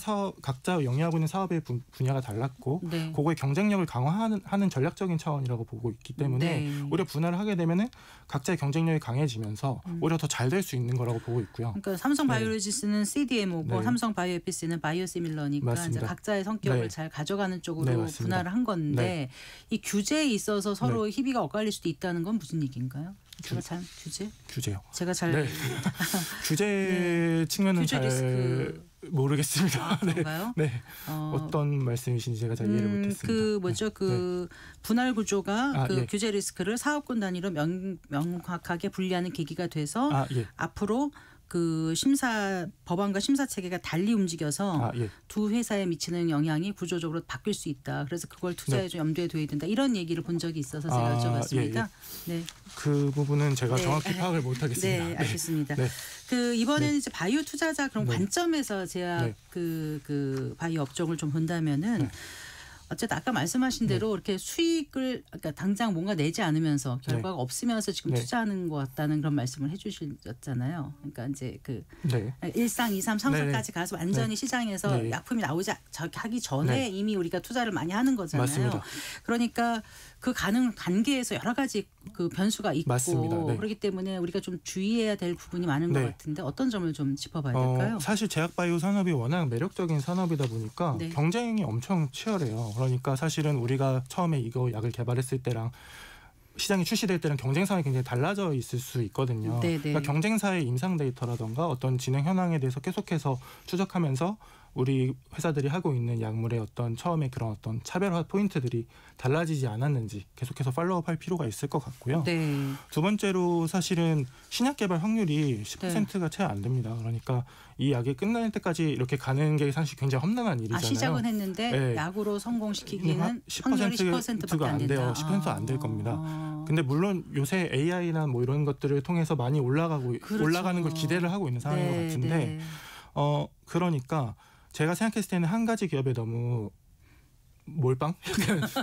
영위하고 있는 사업의 분야가 달랐고 네. 그거의 경쟁력을 강화하는 전략적인 차원이라고 보고 있기 때문에 네. 오히려 분할을 하게 되면은 각자의 경쟁력이 강해지면서 오히려 더 잘 될 수 있는 거라고 보고 있고요. 그러니까 삼성 네. 바이오로직스는 CDMO고 네. 삼성 바이오에피스는 바이오시밀러니까 이제 맞습니다. 각자의 성격을 네. 잘 가져가는 쪽으로 네, 맞습니다. 분할을 한 건데 네. 이 규제에 있어서 서로 희비가 엇갈릴 수도 있다는 건 무슨 얘기인가요? 제가 잘 규제요. 제가 잘 네. 규제 측면은 규제 잘 리스크. 모르겠습니다. 그런가요? 네. 어떤 말씀이신지 제가 잘 이해를 못했습니다. 그 뭐죠? 그 분할 구조가 그 예. 규제 리스크를 사업군 단위로 명확하게 분리하는 계기가 돼서 예. 앞으로 그 법안과 심사 체계가 달리 움직여서 예. 두 회사에 미치는 영향이 구조적으로 바뀔 수 있다. 그래서 그걸 투자에 좀 염두에 둬야 된다. 이런 얘기를 본 적이 있어서 제가 여쭤봤습니다. 네. 그 부분은 제가 네. 정확히 파악을 못하겠습니다. 네, 알겠습니다. 네. 그 이번에는 이제 바이오 투자자 그런 네. 관점에서 제가 네. 그 바이오 업종을 좀 본다면은 네. 어쨌든 아까 말씀하신 대로 이렇게 수익을 그러니까 당장 뭔가 내지 않으면서 결과가 없으면서 지금 네. 투자하는 것 같다는 그런 말씀을 해주셨잖아요. 그러니까 이제 그 네. 1, 2, 3 상승까지 가서 완전히 네. 시장에서 네. 약품이 하기 전에 네. 이미 우리가 투자를 많이 하는 거잖아요. 맞습니다. 그러니까 그 가능 단계에서 여러 가지 그 변수가 있고 맞습니다. 네. 그렇기 때문에 우리가 좀 주의해야 될 부분이 많은 것 네. 같은데 어떤 점을 좀 짚어봐야 될까요? 사실 제약바이오 산업이 워낙 매력적인 산업이다 보니까 네. 경쟁이 엄청 치열해요. 그러니까 사실은 우리가 처음에 이거 약을 개발했을 때랑 시장에 출시될 때랑 경쟁사가 굉장히 달라져 있을 수 있거든요. 네, 네. 그러니까 경쟁사의 임상 데이터라던가 어떤 진행 현황에 대해서 계속해서 추적하면서 우리 회사들이 하고 있는 약물의 어떤 처음에 그런 어떤 차별화 포인트들이 달라지지 않았는지 계속해서 팔로우업할 필요가 있을 것 같고요. 네. 두 번째로 사실은 신약 개발 확률이 10%가 채 안 됩니다. 그러니까 이 약이 끝날 때까지 이렇게 가는 게 사실 굉장히 험난한 일이잖아요. 시작은 했는데 네. 약으로 성공시키기는 확률이 10%밖에 안 안 된다. 돼요. 10% 안 될 겁니다. 근데 물론 요새 AI나 뭐 이런 것들을 통해서 많이 그렇죠. 올라가는 걸 기대를 하고 있는 상황인 것 같은데 네. 그러니까 제가 생각했을 때는 한 가지 기업에 너무 몰빵?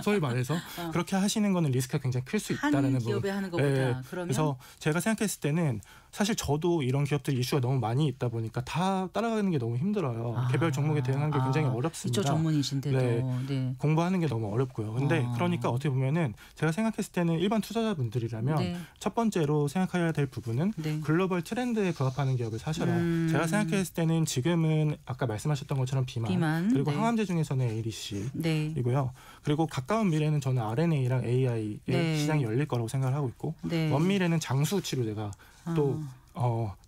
소위 말해서 그렇게 하시는 거는 리스크가 굉장히 클 수 있다라는 한 부분. 기업에 하는 것보다 그러면 그래서 제가 생각했을 때는 사실 저도 이런 기업들 이슈가 너무 많이 있다 보니까 다 따라가는 게 너무 힘들어요. 개별 종목에 대응하는 게 굉장히 어렵습니다. 이쪽 전문이신데도. 네. 공부하는 게 너무 어렵고요. 근데 그러니까 어떻게 보면은 제가 생각했을 때는 일반 투자자분들이라면 네. 첫 번째로 생각해야 될 부분은 네. 글로벌 트렌드에 부합하는 기업을 사셔라. 제가 생각했을 때는 지금은 아까 말씀하셨던 것처럼 비만. 그리고 네. 항암제 중에서는 ADC. 네. 이고요. 그리고 가까운 미래는 저는 RNA랑 AI의 네. 시장이 열릴 거라고 생각을 하고 있고 네. 먼 미래는 장수 치료제가 또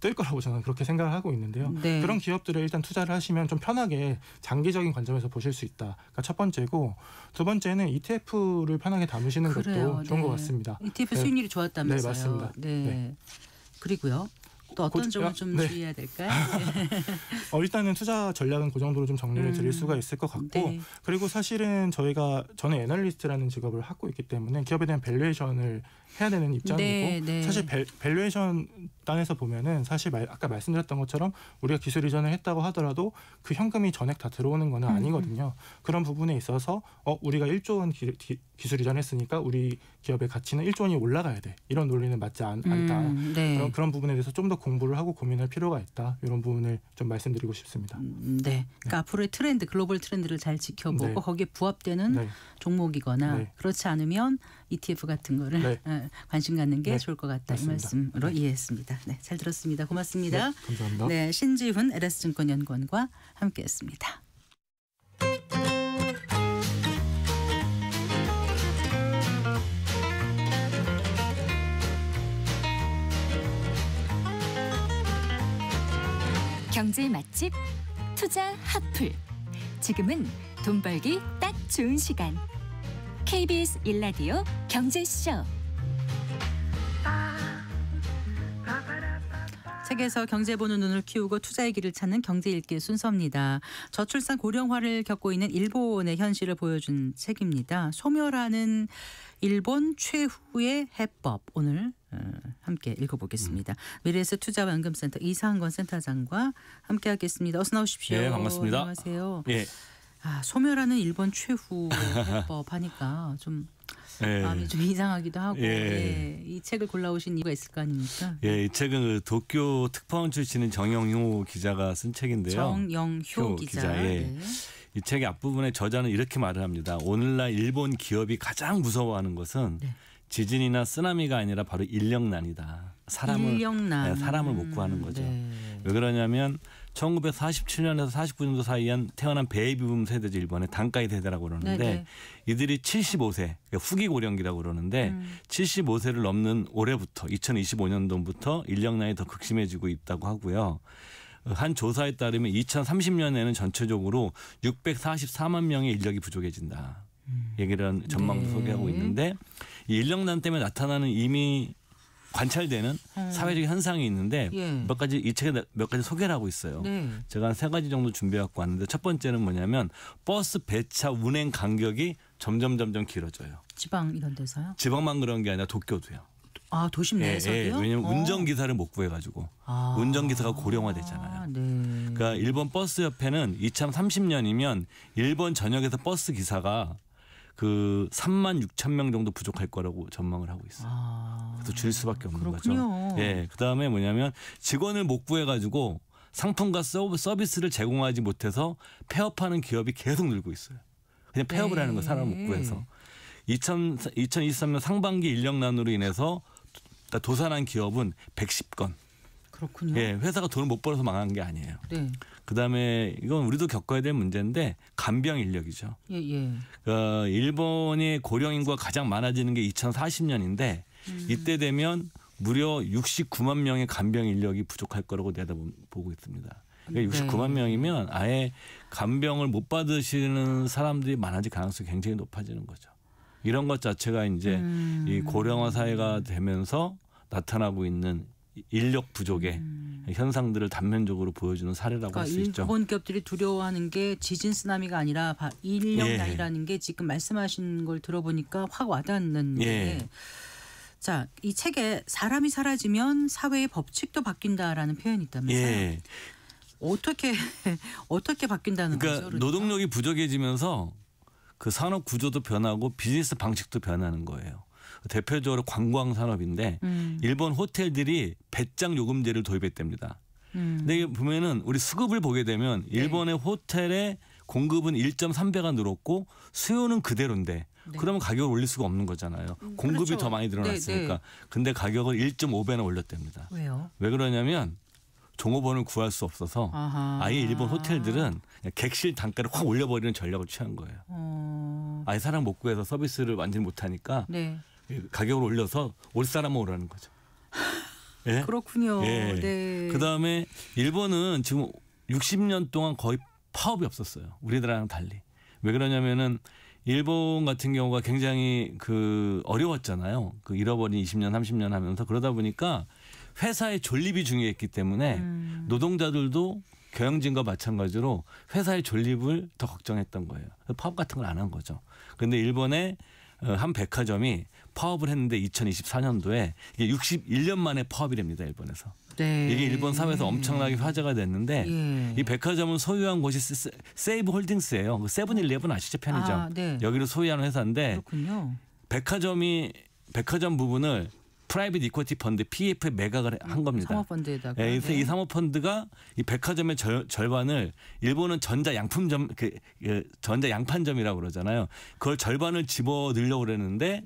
뜰 거라고 저는 그렇게 생각을 하고 있는데요. 네. 그런 기업들에 일단 투자를 하시면 좀 편하게 장기적인 관점에서 보실 수 있다. 그러니까 첫 번째고 두 번째는 ETF를 편하게 담으시는 그래요. 것도 좋은 네. 것 같습니다. ETF 네. 수익률이 좋았다면서요. 네, 맞습니다. 네. 네. 그리고요. 또 어떤 점을 좀 네. 주의해야 될까요? 일단은 투자 전략은 그 정도로 좀 정리를 드릴 수가 있을 것 같고 네. 그리고 사실은 저는 애널리스트라는 직업을 하고 있기 때문에 기업에 대한 밸류에이션을 해야 되는 입장이고 네, 네. 사실 밸류에이션 단에서 보면은 사실 아까 말씀드렸던 것처럼 우리가 기술 이전을 했다고 하더라도 그 현금이 전액 다 들어오는 건 아니거든요. 그런 부분에 있어서 우리가 1조 원 기술 이전했으니까 우리 기업의 가치는 1조 원이 올라가야 돼. 이런 논리는 맞지 않다. 네. 그런 부분에 대해서 좀 더 공부를 하고 고민할 필요가 있다. 이런 부분을 좀 말씀드리고 싶습니다. 네. 그러니까 앞으로의 트렌드, 글로벌 트렌드를 잘 지켜보고 네. 거기에 부합되는 네. 종목이거나 네. 그렇지 않으면 ETF 같은 거를 네. 관심 갖는 게 네. 좋을 것 같다. 맞습니다. 이 말씀으로 이해했습니다. 네, 잘 들었습니다. 고맙습니다. 네, 감사합니다. 네, 신지훈 LS증권연구원과 함께했습니다. 경제 맛집 투자 핫플. 지금은 돈 벌기 딱 좋은 시간. KBS 1라디오 경제쇼. 책에서 경제 보는 눈을 키우고 투자의 길을 찾는 경제 읽기 순서입니다. 저출산 고령화를 겪고 있는 일본의 현실을 보여준 책입니다. 소멸하는 일본 최후의 해법, 오늘 함께 읽어보겠습니다. 미래에셋 투자연금센터 이상권 센터장과 함께하겠습니다. 어서 나오십시오. 네, 반갑습니다. 안녕하세요. 예. 소멸하는 일본 최후의 해법 하니까 좀 마음이 좀 이상하기도 하고 이 책을 골라오신 이유가 있을 거 아닙니까? 이 책은 그 도쿄 특파원 출신인 정영효 기자가 쓴 책인데요. 정영효 기자. 이 책의 앞부분에 저자는 이렇게 말을 합니다. 오늘날 일본 기업이 가장 무서워하는 것은 지진이나 쓰나미가 아니라 바로 인력난이다. 사람을 못 구하는 거죠. 왜 그러냐면 1947년에서 49년도 사이에 태어난 베이비붐 세대죠. 일본의 단가이 세대라고 그러는데 이들이 75세, 후기 고령기라고 그러는데 75세를 넘는 올해부터 2025년도부터 인력난이 더 극심해지고 있다고 하고요. 한 조사에 따르면 2030년에는 전체적으로 644만 명의 인력이 부족해진다. 얘기를 전망도 소개하고 있는데 이 인력난 때문에 나타나는 이미 관찰되는 사회적 현상이 있는데 이 책에 몇 가지 소개를 하고 있어요. 제가 한 3가지 정도 준비해 갖고 왔는데 첫 번째는 뭐냐면 버스 배차 운행 간격이 점점 길어져요. 지방 이런 데서요? 지방만 그런 게 아니라 도쿄도요. 도심 내에서도요? 왜냐하면 운전기사를 못 구해가지고 운전기사가 고령화되잖아요. 그러니까 일본 버스협회는 2030년이면 일본 전역에서 버스 기사가 그 3만 6천 명 정도 부족할 거라고 전망을 하고 있어요. 그래서 줄 수밖에 없는 그렇군요. 거죠. 그다음에 뭐냐면 직원을 못 구해가지고 상품과 서비스를 제공하지 못해서 폐업하는 기업이 계속 늘고 있어요. 그냥 폐업을 하는 거 사람을 못 구해서. 2023년 상반기 인력난으로 인해서 도산한 기업은 110건. 그렇군요. 회사가 돈을 못 벌어서 망한 게 아니에요. 그다음에 이건 우리도 겪어야 될 문제인데 간병 인력이죠. 그러니까 일본의 고령 인구가 가장 많아지는 게 2040년인데 이때 되면 무려 69만 명의 간병 인력이 부족할 거라고 내다보고 있습니다. 그러니까 69만 명이면 아예 간병을 못 받으시는 사람들이 많아질 가능성이 굉장히 높아지는 거죠. 이런 것 자체가 이제 이 고령화 사회가 되면서 나타나고 있는 인력 부족의 현상들을 단면적으로 보여주는 사례라고 할 수 있죠. 일본 기업들이 두려워하는 게 지진 쓰나미가 아니라 인력난이라는 게 지금 말씀하신 걸 들어보니까 확 와닿는데 자, 이 책에 사람이 사라지면 사회의 법칙도 바뀐다라는 표현이 있다면서요. 어떻게 바뀐다는 거죠? 그러니까 노동력이 부족해지면서 그 산업 구조도 변하고 비즈니스 방식도 변하는 거예요. 대표적으로 관광 산업인데 일본 호텔들이 배짱 요금제를 도입했답니다. 근데 이게 보면은 우리 수급을 보게 되면 일본의 호텔의 공급은 1.3배가 늘었고 수요는 그대로인데 그러면 가격을 올릴 수가 없는 거잖아요. 공급이 더 많이 늘어났으니까. 근데 가격을 1.5배나 올렸답니다. 왜요? 왜 그러냐면 종업원을 구할 수 없어서 아예 일본 호텔들은 객실 단가를 확 올려버리는 전략을 취한 거예요. 아예 사람 못 구해서 서비스를 완전히 못하니까 가격을 올려서 올 사람은 오라는 거죠. 그렇군요. 그다음에 일본은 지금 60년 동안 거의 파업이 없었어요. 우리나라랑 달리. 왜 그러냐면은 일본 같은 경우가 굉장히 어려웠잖아요. 잃어버린 20년, 30년 하면서 그러다 보니까 회사의 존립이 중요했기 때문에 노동자들도 경영진과 마찬가지로 회사의 존립을 더 걱정했던 거예요. 파업 같은 걸 안 한 거죠. 그런데 일본의 한 백화점이 파업을 했는데 2024년도에 이게 61년 만에 파업이 됩니다. 일본에서. 이게 일본 사회에서 엄청나게 화제가 됐는데 이 백화점은 소유한 곳이 세이브 홀딩스예요. 세븐일레븐 아시죠? 편의점. 여기를 소유하는 회사인데 백화점 부분을 프라이빗 이퀄티 펀드 PF에 매각을 한 겁니다. 사모펀드에다가. 이 사모펀드가 이 백화점의 절반을 일본은 전자 양판점이라고 그러잖아요. 그걸 절반을 집어 넣으려고 그랬는데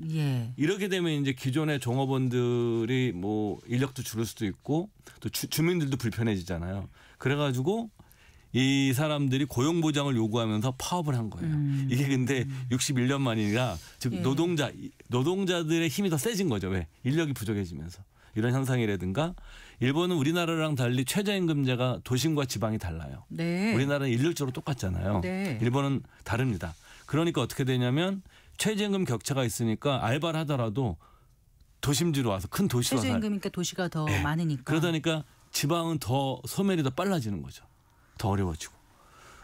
이렇게 되면 이제 기존의 종업원들이 뭐 인력도 줄을 수도 있고 또 주민들도 불편해지잖아요. 그래가지고 이 사람들이 고용보장을 요구하면서 파업을 한 거예요. 이게 근데 61년 만이라 즉 노동자들의 힘이 더 세진 거죠. 왜? 인력이 부족해지면서. 이런 현상이라든가 일본은 우리나라랑 달리 최저임금제가 도심과 지방이 달라요. 우리나라는 일률적으로 똑같잖아요. 일본은 다릅니다. 그러니까 어떻게 되냐면 최저임금 격차가 있으니까 알바를 하더라도 도심지로 와서 큰 도시로 최저임금이니까 도시가 더 많으니까. 그러다니까 지방은 더 소멸이 더 빨라지는 거죠. 더 어려워지고.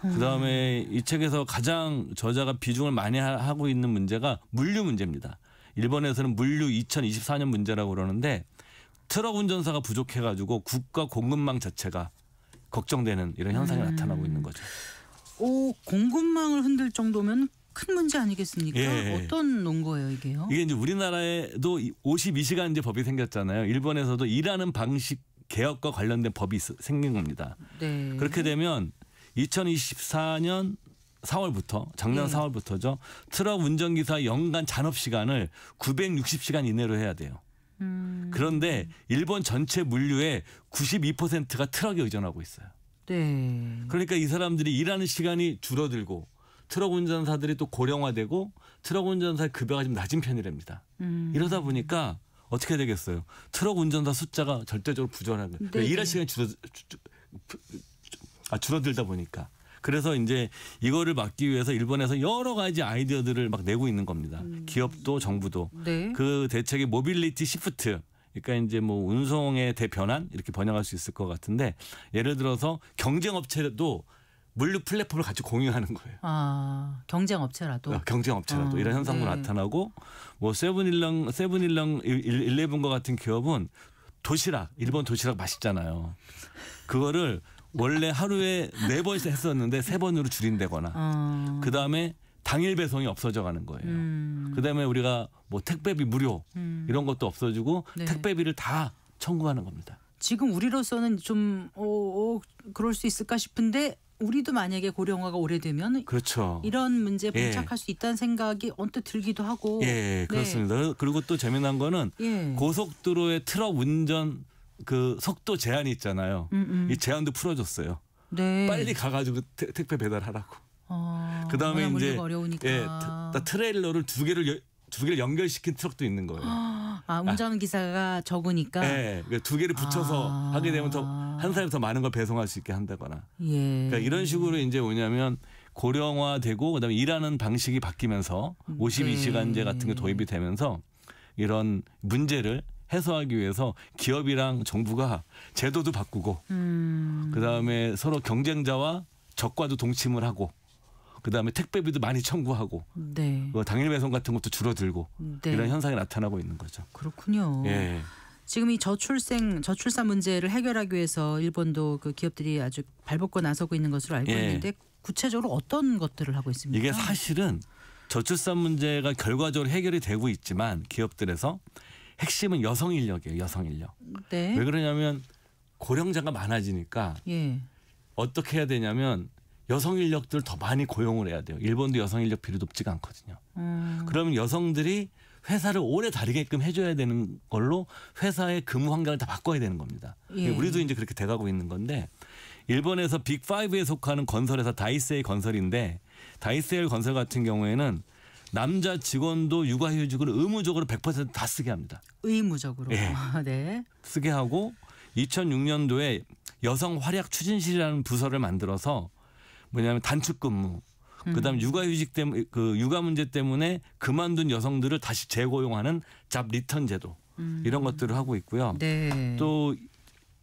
그다음에 이 책에서 가장 저자가 비중을 많이 하고 있는 문제가 물류 문제입니다. 일본에서는 물류 2024년 문제라고 그러는데 트럭 운전사가 부족해가지고 국가 공급망 자체가 걱정되는 이런 현상이 나타나고 있는 거죠. 오, 공급망을 흔들 정도면 큰 문제 아니겠습니까? 예. 어떤 논거예요, 이게요? 이게 이제 우리나라에도 52시간제 법이 생겼잖아요. 일본에서도 일하는 방식 개혁과 관련된 법이 생긴 겁니다. 네. 그렇게 되면 2024년 4월부터 작년 네. 4월부터죠. 트럭 운전기사 연간 잔업 시간을 960시간 이내로 해야 돼요. 그런데 일본 전체 물류의 92%가 트럭에 의존하고 있어요. 네. 그러니까 이 사람들이 일하는 시간이 줄어들고 트럭 운전사들이 또 고령화되고 트럭 운전사의 급여가 좀 낮은 편이랍니다. 이러다 보니까 어떻게 되겠어요? 트럭 운전사 숫자가 절대적으로 부족하는 거예요. 네. 일할 시간이 줄어들다 보니까. 그래서 이제 이거를 막기 위해서 일본에서 여러 가지 아이디어들을 막 내고 있는 겁니다. 기업도 정부도. 네. 그 대책이 모빌리티 시프트. 그러니까 이제 뭐 운송의 대변환 이렇게 번역할 수 있을 것 같은데 예를 들어서 경쟁업체도 물류 플랫폼을 같이 공유하는 거예요. 아, 경쟁업체라도. 경쟁업체라도 이런 현상도 네. 나타나고 뭐 세븐일레븐과 같은 기업은 도시락, 일본 도시락 맛있잖아요. 그거를 원래 하루에 4번 했었는데 3번으로 줄인다거나 그다음에 당일 배송이 없어져 가는 거예요. 그다음에 우리가 뭐 택배비 무료 이런 것도 없어지고 네. 택배비를 다 청구하는 겁니다. 지금 우리로서는 좀 그럴 수 있을까 싶은데 우리도 만약에 고령화가 오래되면 그렇죠. 이런 문제에 봉착할 수 있다는 생각이 언뜻 들기도 하고. 예, 그렇습니다. 네. 그리고 또 재미난 거는 예. 고속도로의 트럭 운전 그 속도 제한이 있잖아요. 이 제한도 풀어줬어요. 네. 빨리 가가지고 택배 배달하라고. 그다음에 워낙 이제 물류가 어려우니까. 예, 트레일러를 두 개를 연결시킨 트럭도 있는 거예요. 운전 기사가 적으니까. 예, 두 개를 붙여서 하게 되면 더 한 사람이 더 많은 걸 배송할 수 있게 한다거나. 예. 그러니까 이런 식으로 이제 뭐냐면 고령화되고 그다음에 일하는 방식이 바뀌면서 52시간제 같은 게 도입이 되면서 이런 문제를 해소하기 위해서 기업이랑 정부가 제도도 바꾸고 그다음에 서로 경쟁자와 적과도 동침을 하고 그다음에 택배비도 많이 청구하고 네. 당일 배송 같은 것도 줄어들고 네. 이런 현상이 나타나고 있는 거죠. 그렇군요. 예. 지금 이 저출산 문제를 해결하기 위해서 일본도 그 기업들이 아주 발벗고 나서고 있는 것으로 알고 예. 있는데 구체적으로 어떤 것들을 하고 있습니까? 이게 사실은 저출산 문제가 결과적으로 해결이 되고 있지만 기업들에서 핵심은 여성 인력이에요. 여성 인력. 네. 왜 그러냐면 고령자가 많아지니까 예. 어떻게 해야 되냐면 여성 인력들을 더 많이 고용을 해야 돼요. 일본도 여성 인력 비율이 높지가 않거든요. 그러면 여성들이 회사를 오래 다니게끔 해줘야 되는 걸로 회사의 근무 환경을 다 바꿔야 되는 겁니다. 예. 우리도 이제 그렇게 돼가고 있는 건데 일본에서 빅5에 속하는 건설회사 다이세이 건설인데 다이세이 건설 같은 경우에는 남자 직원도 육아휴직을 의무적으로 100% 다 쓰게 합니다. 의무적으로. 예. 네. 쓰게 하고 2006년도에 여성 활약 추진실이라는 부서를 만들어서 뭐냐면 단축 근무 그다음에 육아휴직 때문에 그 육아 문제 때문에 그만둔 여성들을 다시 재고용하는 잡 리턴 제도 이런 것들을 하고 있고요. 네. 또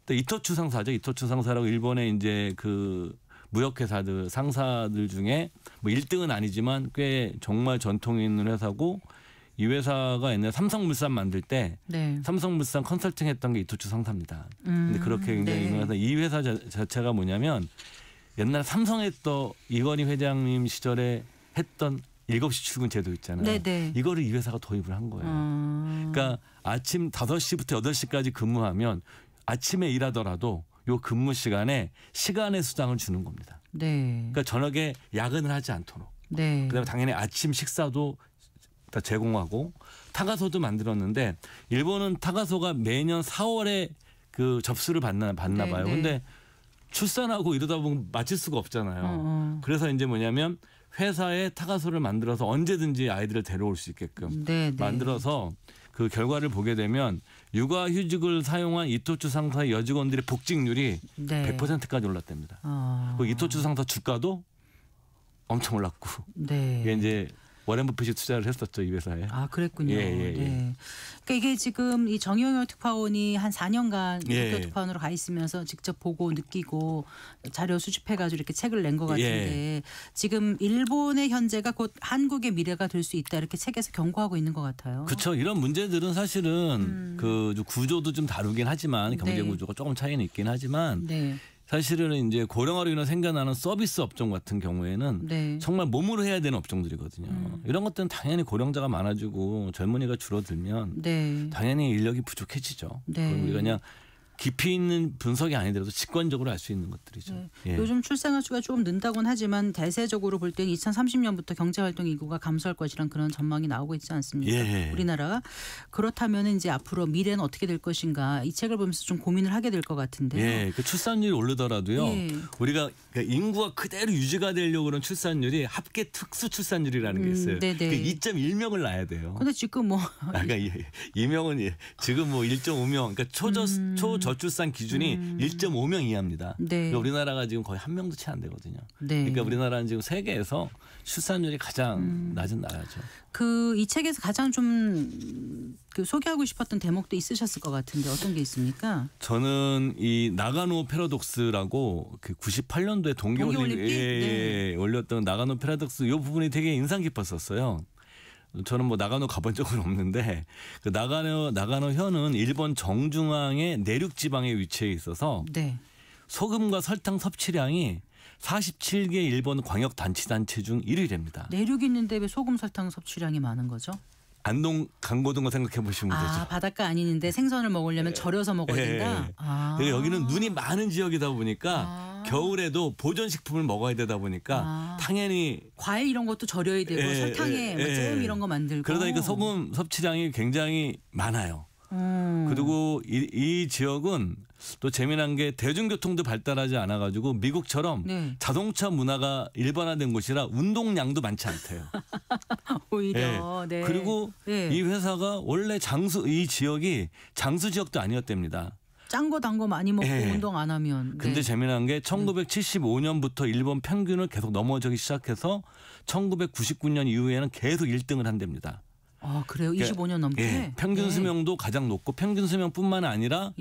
이토추 상사죠. 이토추 상사라고 일본의 이제 그 무역회사들 상사들 중에 뭐 1등은 아니지만 꽤 정말 전통이 있는 회사고 이 회사가 옛날에 삼성물산 만들 때 네. 삼성물산 컨설팅 했던 게 이토추 상사입니다. 근데 그렇게 굉장히 네. 유명해서 이 회사 자체가 뭐냐면 옛날 삼성에 또 이건희 회장님 시절에 했던 7시 출근 제도 있잖아요. 네네. 이거를 이 회사가 도입을 한 거예요. 그러니까 아침 5시부터 8시까지 근무하면 아침에 일하더라도 요 근무 시간에 시간의 수당을 주는 겁니다. 네. 그러니까 저녁에 야근을 하지 않도록. 네. 그다음에 당연히 아침 식사도 다 제공하고 타가소도 만들었는데 일본은 타가소가 매년 4월에 그 접수를 받나 봐요. 네. 근데 출산하고 이러다 보면 마칠 수가 없잖아요. 그래서 이제 뭐냐면 회사에 타가소를 만들어서 언제든지 아이들을 데려올 수 있게끔 네, 네. 만들어서 그 결과를 보게 되면 육아휴직을 사용한 이토추 상사의 여직원들의 복직률이 네. 100%까지 올랐답니다. 그 이토추 상사 주가도 엄청 올랐고 네. 이게 이제 워렌 버핏이 투자를 했었죠 이 회사에. 아 그랬군요. 예. 네. 그러니까 이게 지금 이 정영혁 특파원이 한 4년간 국회 특파원으로 가 있으면서 직접 보고 느끼고 자료 수집해가지고 이렇게 책을 낸 것 같은데 지금 일본의 현재가 곧 한국의 미래가 될 수 있다 이렇게 책에서 경고하고 있는 것 같아요. 그렇죠. 이런 문제들은 사실은 그 구조도 좀 다르긴 하지만 경제 구조가 조금 차이는 있긴 하지만. 사실은 이제 고령화로 인해 생겨나는 서비스 업종 같은 경우에는 정말 몸으로 해야 되는 업종들이거든요. 이런 것들은 당연히 고령자가 많아지고 젊은이가 줄어들면 당연히 인력이 부족해지죠. 그럼 우리가 그냥 깊이 있는 분석이 아니더라도 직관적으로 알 수 있는 것들이죠. 요즘 출생아 수가 조금 는다고는 하지만 대세적으로 볼 때는 2030년부터 경제활동 인구가 감소할 것이란 그런 전망이 나오고 있지 않습니까? 우리나라가. 그렇다면 이제 앞으로 미래는 어떻게 될 것인가 이 책을 보면서 좀 고민을 하게 될 것 같은데요. 그 출산율이 오르더라도요. 우리가 그러니까 인구가 그대로 유지가 되려고 그런 출산율이 합계 특수 출산율이라는 게 있어요. 그 2.1명을 낳아야 돼요. 근데 지금 뭐 그러니까 이명은 지금 뭐 1.5명 그러니까 초저출산 기준이 1.5명 이하입니다. 그러니까 우리나라가 지금 거의 한 명도 채 안 되거든요. 그러니까 우리나라는 지금 세계에서 출산율이 가장 낮은 나라죠. 이 책에서 가장 좀 소개하고 싶었던 대목도 있으셨을 것 같은데 어떤 게 있습니까? 저는 이 나가노 패러독스라고 그 98년도에 동계올림픽 올렸던 나가노 패러독스 이 부분이 되게 인상 깊었었어요. 저는 뭐 나가노 가본 적은 없는데 그 나가노 현은 일본 정중앙의 내륙 지방에 위치해 있어서 소금과 설탕 섭취량이 47개 일본 광역 단체 중 1위랍니다. 내륙이 있는데 왜 소금 설탕 섭취량이 많은 거죠? 안동 강고등 거 생각해 보시면 되죠. 바닷가 아니는데 생선을 먹으려면 절여서 먹어야 된다. 여기는 눈이 많은 지역이다 보니까 겨울에도 보존식품을 먹어야 되다 보니까 당연히 과일 이런 것도 절여야 되고 설탕에 잼 이런 거 만들고 그러다 보니까 소금 섭취량이 굉장히 많아요. 그리고 이 지역은 또 재미난 게 대중교통도 발달하지 않아가지고 미국처럼 자동차 문화가 일반화된 곳이라 운동량도 많지 않대요. 오히려. 그리고 이 회사가 원래 이 지역이 장수 지역도 아니었답니다. 짠 거 단 거 많이 먹고 운동 안 하면. 근데 재미난 게 1975년부터 일본 평균을 계속 넘어지기 시작해서 1999년 이후에는 계속 1등을 한답니다. 아 그래요? 25년 넘게? 평균 수명도 가장 높고 평균 수명뿐만 아니라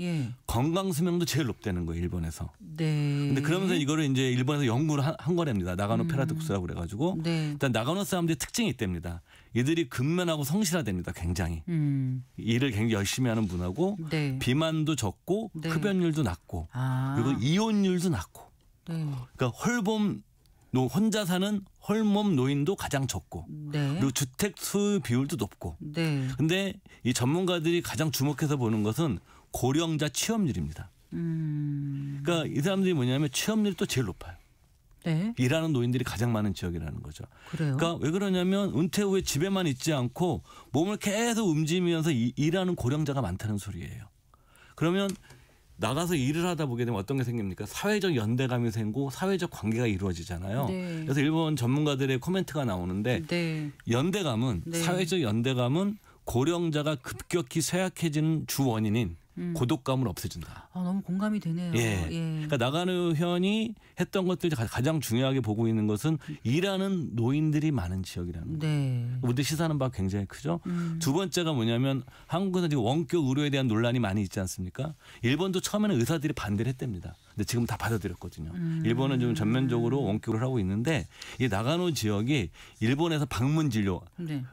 건강 수명도 제일 높다는 거예요. 일본에서. 근데 그러면서 이거를 이제 일본에서 연구를 한 거랍니다. 나가노 패러독스라고 그래가지고 일단 나가노 사람들의 특징이 있답니다. 이들이 근면하고 성실하답니다. 굉장히. 일을 굉장히 열심히 하는 분하고 비만도 적고 흡연율도 낮고 그리고 이혼율도 낮고 그러니까 혼자 사는 홀몸 노인도 가장 적고 그리고 주택 소유 비율도 높고 근데 이 전문가들이 가장 주목해서 보는 것은 고령자 취업률입니다. 그러니까 이 사람들이 뭐냐면 취업률이 또 제일 높아요. 일하는 노인들이 가장 많은 지역이라는 거죠. 그러니까 왜 그러냐면 은퇴 후에 집에만 있지 않고 몸을 계속 움직이면서 일하는 고령자가 많다는 소리예요. 그러면 나가서 일을 하다 보게 되면 어떤 게 생깁니까? 사회적 연대감이 생기고 사회적 관계가 이루어지잖아요. 그래서 일본 전문가들의 코멘트가 나오는데 연대감은 사회적 연대감은 고령자가 급격히 쇠약해지는 주 원인인 고독감을 없애준다. 너무 공감이 되네요. 그러니까 나가노 현이 했던 것들 가장 중요하게 보고 있는 것은 일하는 노인들이 많은 지역이라는 거예요. 우리 시사하는 바가 굉장히 크죠. 두 번째가 뭐냐면 한국에서 지금 원격 의료에 대한 논란이 많이 있지 않습니까? 일본도 처음에는 의사들이 반대를 했답니다. 근데 지금 다 받아들였거든요. 일본은 좀 전면적으로 원격을 하고 있는데 이 나가노 지역이 일본에서 방문 진료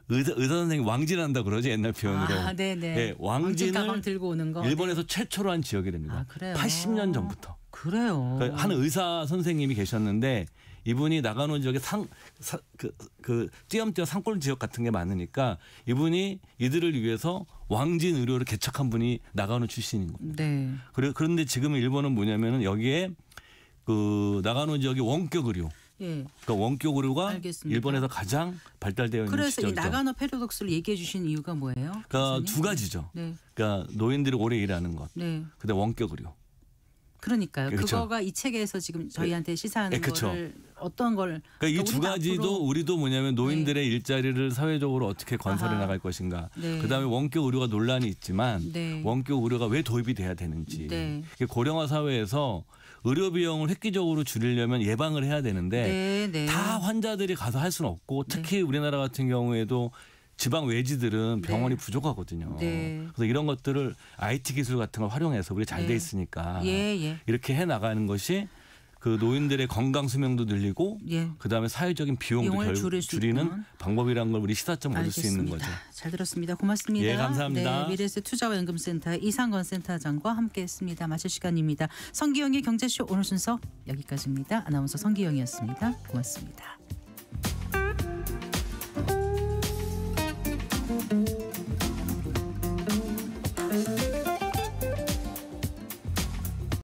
의사 선생님 왕진한다 그러죠. 옛날 표현으로. 왕진을 가방 들고 오는 거. 일본에서 최초로 한 지역이랍니다. 80년 전부터. 그래요. 그러니까 한 의사 선생님이 계셨는데 이분이 나가노 지역에 띄엄띄엄 산골 지역 같은 게 많으니까 이분이 이들을 위해서 왕진 의료를 개척한 분이 나가노 출신인 겁니다. 그런데 지금 일본은 뭐냐면은 여기에 그 나가노 지역의 원격 의료. 그러니까 원격 의료가 알겠습니다. 일본에서 가장 발달되어 있는 그래서 시절이죠. 이 나가노 패러독스를 얘기해 주신 이유가 뭐예요? 그러니까 두 가지죠. 그러니까 노인들이 오래 일하는 것. 그다음 원격 의료. 그러니까요. 그렇죠. 그거가 이 책에서 지금 저희한테 시사하는 그렇죠. 거를 어떤 걸 그러니까 이 두 가지도 우리도 뭐냐면 노인들의 일자리를 사회적으로 어떻게 건설해 아하. 나갈 것인가. 네. 그다음에 원격 의료가 논란이 있지만 네. 원격 의료가 왜 도입이 돼야 되는지. 네. 이게 고령화 사회에서 의료 비용을 획기적으로 줄이려면 예방을 해야 되는데 네, 네. 다 환자들이 가서 할 수는 없고 특히 우리나라 같은 경우에도 지방 외지들은 병원이 네. 부족하거든요. 네. 그래서 이런 것들을 IT 기술 같은 걸 활용해서 우리 잘 돼 네. 있으니까 예. 이렇게 해 나가는 것이 그 노인들의 건강 수명도 늘리고 예. 그다음에 사회적인 비용도 비용을 줄일 수 줄이는 있구나. 방법이라는 걸 우리 시사점 얻을 수 있는 거죠. 잘 들었습니다. 고맙습니다. 예, 감사합니다. 네, 미래에셋 투자와연금센터의 이상건 센터장과 함께했습니다. 마칠 시간입니다. 성기영의 경제쇼 오늘 순서 여기까지입니다. 아나운서 성기영이었습니다. 고맙습니다.